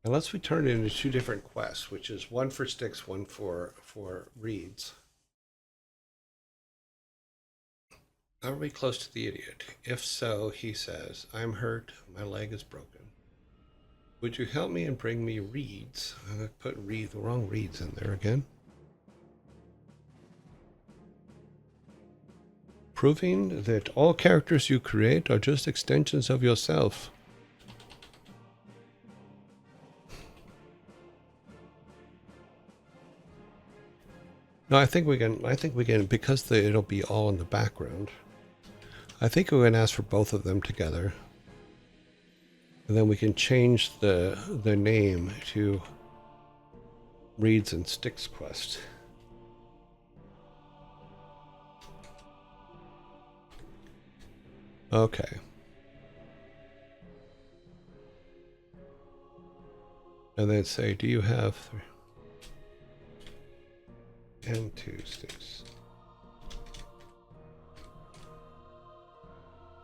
Unless we turn it into 2 different quests, which is one for sticks, one for reeds. Are we close to the idiot? If so, he says, I'm hurt, my leg is broken. Would you help me and bring me reeds? I put the wrong reeds in there again. Proving that all characters you create are just extensions of yourself. No, I think we can, because it'll be all in the background. I think we can ask for both of them together. And then we can change the name to Reeds and Sticks Quest. Okay. And then say, do you have 3 and 2 sticks?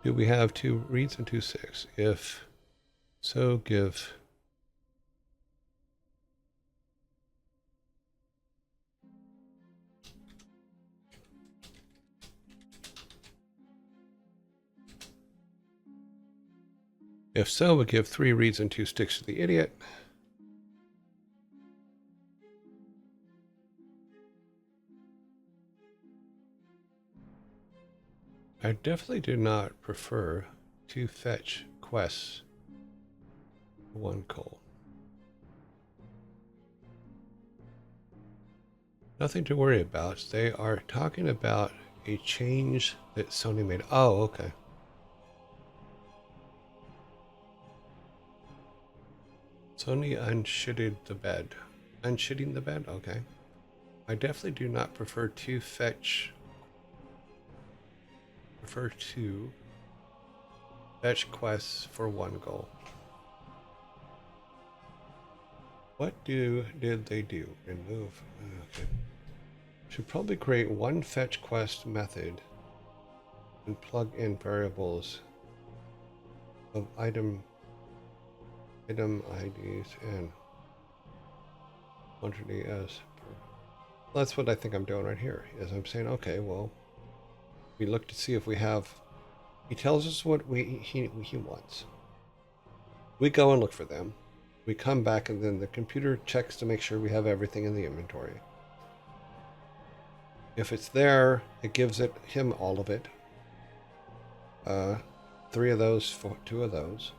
Do we have 2 reeds and 2 sticks? If so, give If so, we give 3 reeds and 2 sticks to the idiot. I definitely do not prefer to fetch quests 1 coal. Nothing to worry about. They are talking about a change that Sony made. Oh, okay. Sony unshitted the bed. Unshitting the bed? Okay. I definitely do not prefer to fetch quests for 1 goal. What did they do? Remove. Okay. Should probably create 1 fetch quest method and plug in variables of item IDs and quantity as per. That's what I think I'm doing right here. Is I'm saying, okay, well, we look to see if we have. He tells us what he wants. We go and look for them. We come back, and then the computer checks to make sure we have everything in the inventory. If it's there, it gives him all of it. 3 of those, 2 of those.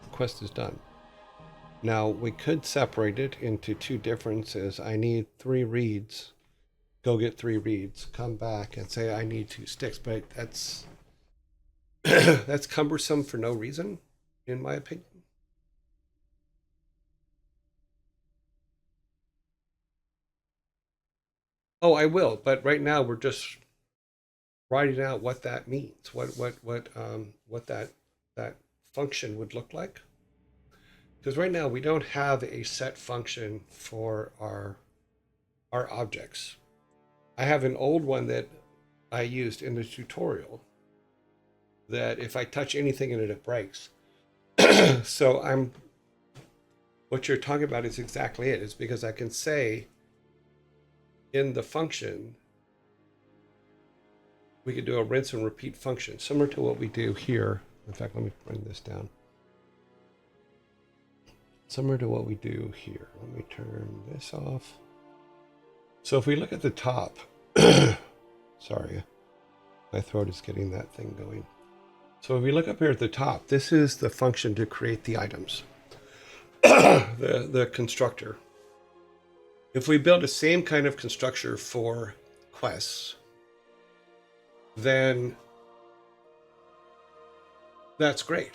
The quest is done. Now, we could separate it into 2 differences. I need 3 reeds. Go get 3 reeds. Come back and say I need 2 sticks. But that's that's cumbersome for no reason, in my opinion. Oh, I will. But right now we're just writing out what that means. What that function would look like. Because right now we don't have a set function for our objects. I have an old one that I used in the tutorial that if I touch anything in it, it breaks. So what you're talking about is exactly it. It's because I can say in the function, we could do a rinse and repeat function, similar to what we do here. In fact, let me bring this down. Similar to what we do here. Let me turn this off. So if we look at the top, sorry, my throat is getting that thing going. So if we look up here at the top, this is the function to create the items, the constructor. If we build the same kind of constructor for quests, then that's great.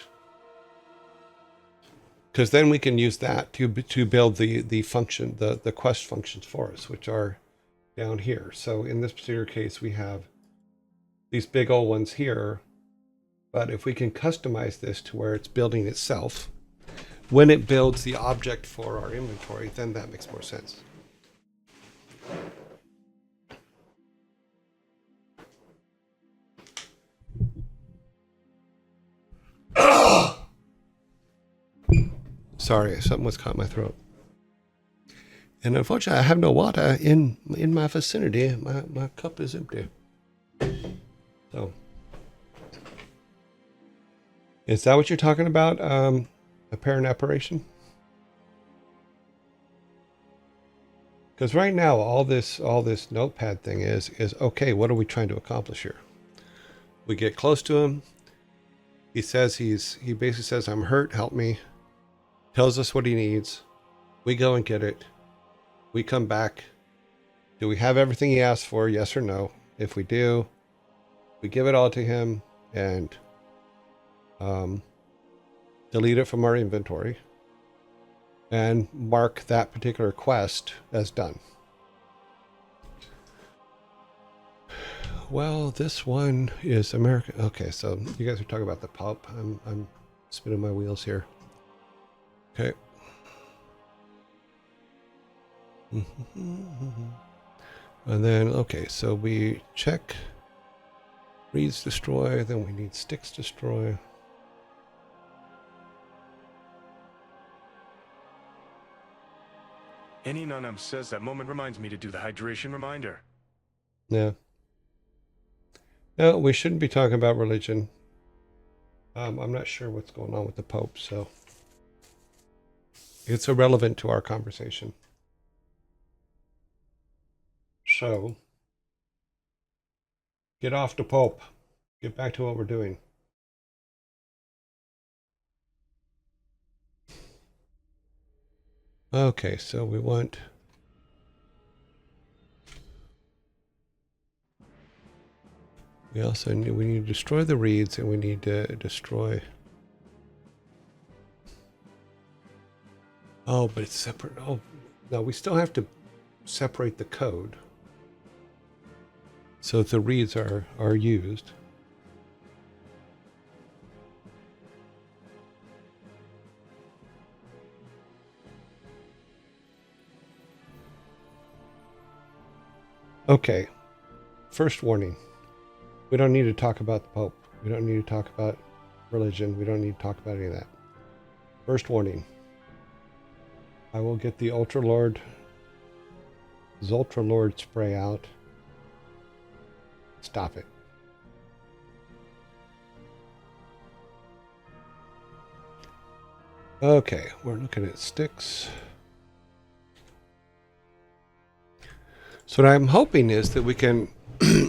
because then we can use that to build the function, the quest functions for us, which are down here. So in this particular case, we have these big old ones here, but if we can customize this to where it's building itself, when it builds the object for our inventory, then that makes more sense. Sorry, something was caught in my throat. And unfortunately, I have no water in my vicinity. My cup is empty. So, is that what you're talking about? Apparent apparition? Because right now, all this notepad thing is okay. What are we trying to accomplish here? We get close to him. He says he basically says, "I'm hurt. Help me." Tells us what he needs. We go and get it. We come back. Do we have everything he asked for? Yes or no? If we do, we give it all to him and delete it from our inventory and mark that particular quest as done. Well, this one is American. Okay, so you guys are talking about the pulp. I'm spinning my wheels here. Okay. And then, okay, so we check reads destroy, then we need sticks destroy. Any Nanam says that moment reminds me to do the hydration reminder. Yeah. No, we shouldn't be talking about religion. I'm not sure what's going on with the Pope, so it's irrelevant to our conversation. So, get off the Pope. Get back to what we're doing. Okay, so we want... We also need, we need to destroy the reeds, and we need to destroy... Oh, but it's separate. Oh, no, we still have to separate the code so the reads are used. Okay, first warning. We don't need to talk about the Pope. We don't need to talk about religion. We don't need to talk about any of that. First warning. I will get the Zoltra Lord spray out. Stop it. Okay, we're looking at sticks. So what I'm hoping is that we can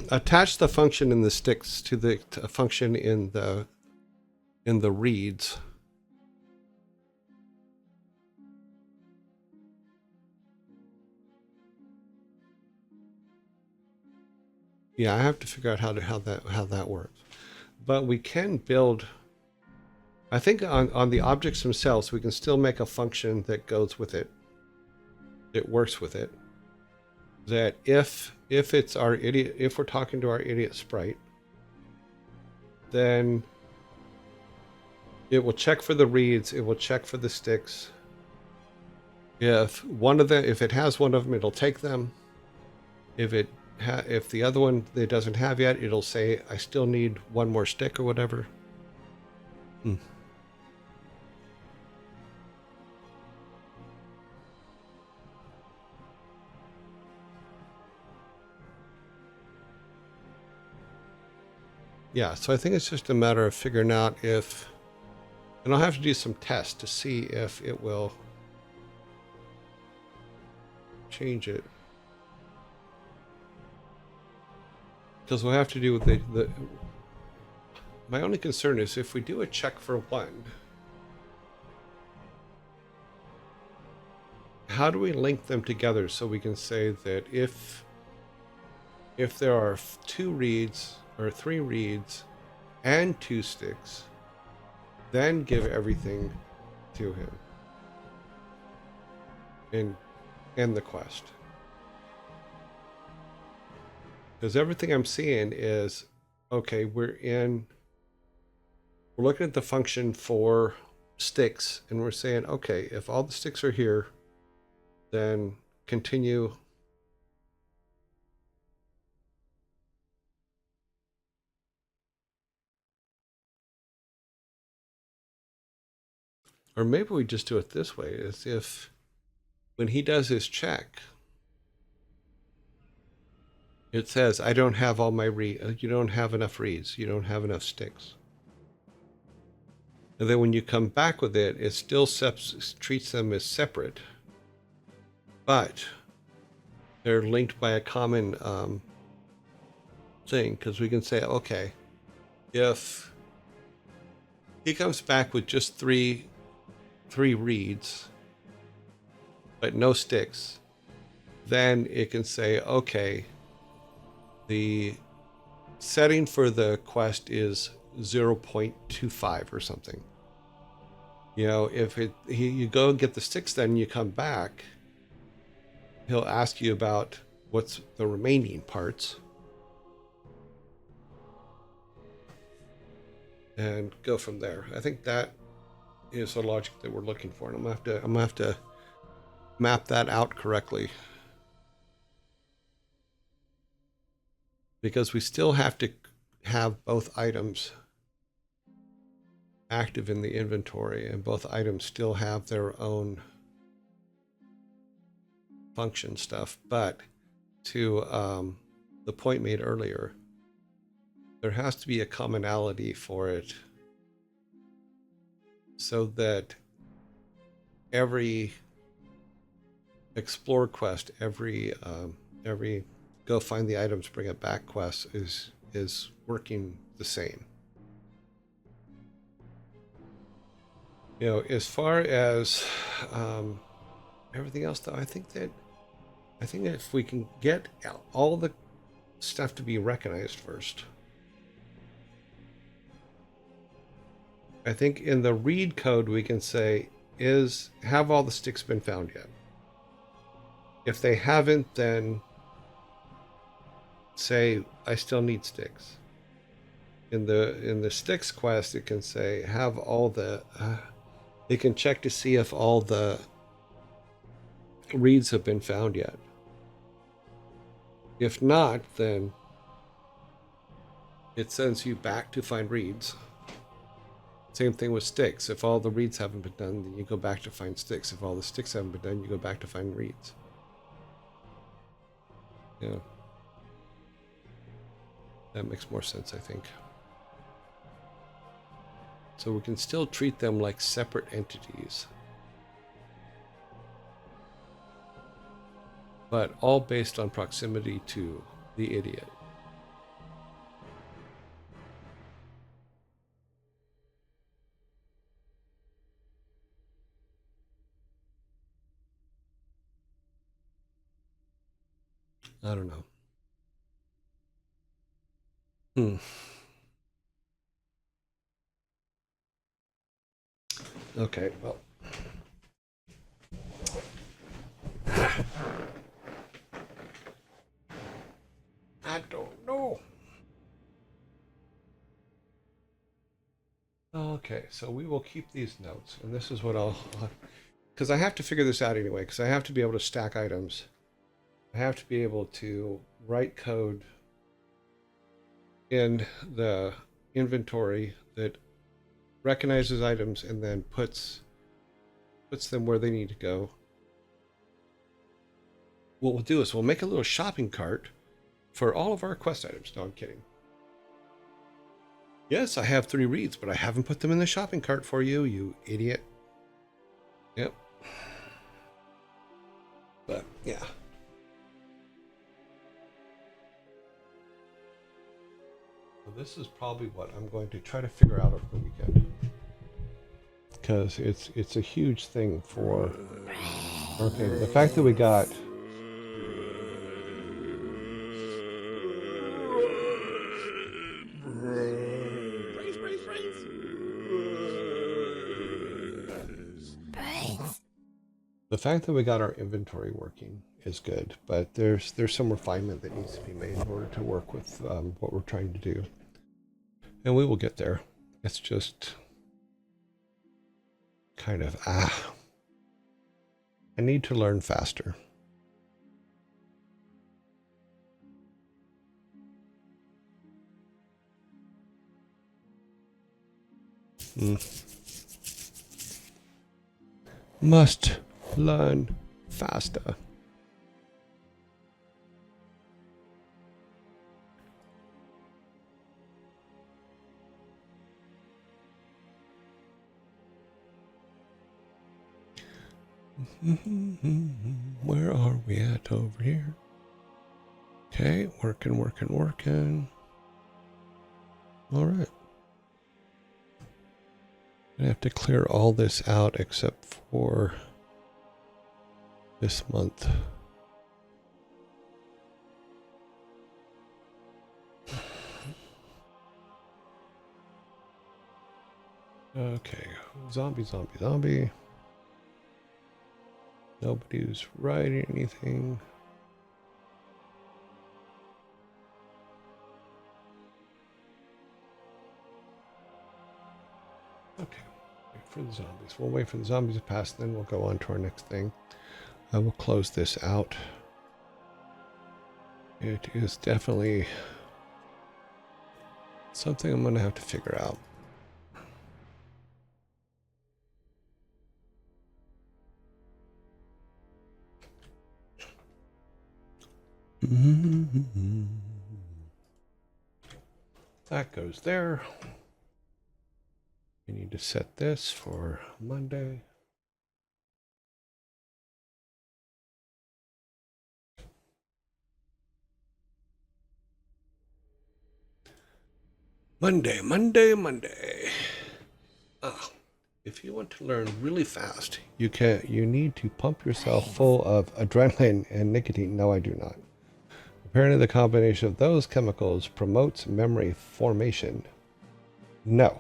attach the function in the sticks to the function in the reads. Yeah, I have to figure out how that works. But we can build, I think on the objects themselves, we can still make a function that goes with it. It works with it. That if it's our idiot, if we're talking to our idiot sprite, then it will check for the reads, it will check for the sticks. If it has one of them, it'll take them. If the other one it doesn't have yet, it'll say, I still need one more stick or whatever. Yeah, so I think it's just a matter of figuring out if, and I'll have to do some tests to see if it will change it. Because we'll have to do with the my only concern is if we do a check for one, how do we link them together so we can say that if there are 2 reads or 3 reads and 2 sticks, then give everything to him. and end the quest. Because everything I'm seeing is, okay, we're looking at the function for sticks, and we're saying, okay, if all the sticks are here, then continue. Or maybe we just do it this way, as if when he does his check, it says, I don't have all my you don't have enough reeds, you don't have enough sticks. And then when you come back with it, it still treats them as separate, but they're linked by a common thing, because we can say, okay, if he comes back with just three reeds, but no sticks, then it can say, okay, the setting for the quest is 0.25 or something. You know, if you go and get the sticks, then you come back, he'll ask you about what's the remaining parts and go from there. I think that is the logic that we're looking for, and I'm gonna have to map that out correctly, because we still have to have both items active in the inventory, and both items still have their own function stuff. But to the point made earlier, there has to be a commonality for it, so that every explore quest, every go find the items, bring it back quest is working the same. You know, as far as everything else, though, I think that if we can get all the stuff to be recognized first, I think in the read code we can say, have all the sticks been found yet? If they haven't, then say, I still need sticks. In the sticks quest, it can say, have all the it can check to see if all the reeds have been found yet. If not, then it sends you back to find reeds. Same thing with sticks. If all the reeds haven't been done, then you go back to find sticks. If all the sticks haven't been done, you go back to find reeds. Yeah. That makes more sense, I think. So we can still treat them like separate entities, but all based on proximity to the idiot. I don't know. Okay, well. I don't know. Okay, so we will keep these notes, and this is what because I have to figure this out anyway, because I have to be able to stack items. I have to be able to write code in the inventory that recognizes items and then puts them where they need to go. What we'll do is we'll make a little shopping cart for all of our quest items. No, I'm kidding. Yes, I have 3 reeds, but I haven't put them in the shopping cart for you, you idiot. Yep. But, yeah. So this is probably what I'm going to try to figure out over the weekend. Because it's a huge thing for... Okay, the fact that we got... The fact that we got our inventory working is good, but there's some refinement that needs to be made in order to work with what we're trying to do. And we will get there. It's just kind of, I need to learn faster. Must learn faster. Where are we at over here? Okay, working. All right. I have to clear all this out except for this month. Okay, zombie. Nobody's writing anything. Okay, wait for the zombies. We'll wait for the zombies to pass, then we'll go on to our next thing. I will close this out. It is definitely something I'm going to have to figure out. That goes there. We need to set this for Monday. Monday. If you want to learn really fast, you need to pump yourself full of adrenaline and nicotine. No, I do not. Apparently the combination of those chemicals promotes memory formation. No,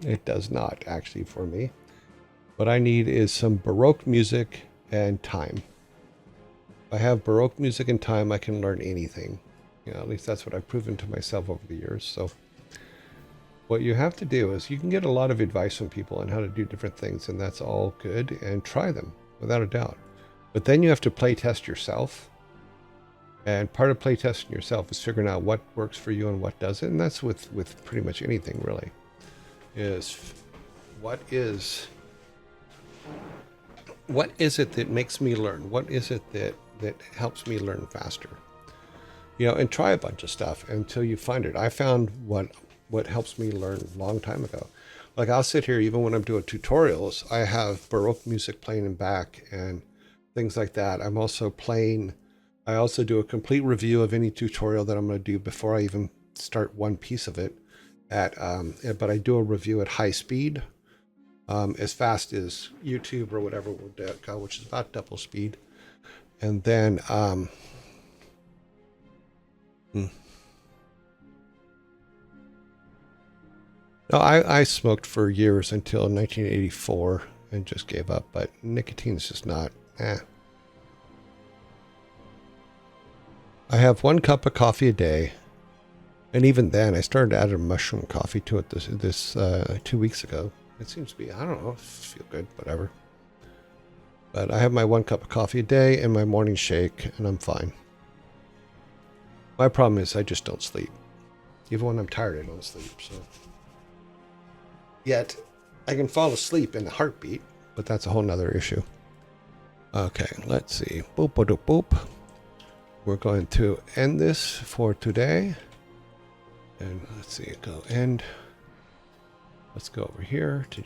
it does not actually for me. What I need is some Baroque music and time. If I have Baroque music and time, I can learn anything. You know, at least that's what I've proven to myself over the years. So what you have to do is you can get a lot of advice from people on how to do different things, and that's all good, and try them without a doubt. But then you have to play test yourself. And part of playtesting yourself is figuring out what works for you and what doesn't. And that's with pretty much anything, really. Is what is it that makes me learn? What is it that helps me learn faster? You know, and try a bunch of stuff until you find it. I found what helps me learn a long time ago. Like I'll sit here, even when I'm doing tutorials, I have Baroque music playing in back and things like that. I also do a complete review of any tutorial that I'm going to do before I even start one piece of it. But I do a review at high speed, as fast as YouTube or whatever will go, which is about double speed. And then, no, I smoked for years until 1984 and just gave up. But nicotine's just not. I have 1 cup of coffee a day, and even then, I started adding mushroom coffee to it this 2 weeks ago. It seems to be, I don't know, feel good, whatever. But I have my 1 cup of coffee a day and my morning shake, and I'm fine. My problem is I just don't sleep. Even when I'm tired, I don't sleep. So, yet I can fall asleep in a heartbeat, but that's a whole nother issue. Okay, let's see. Boop. We're going to end this for today. And let's see, go end. Let's go over here to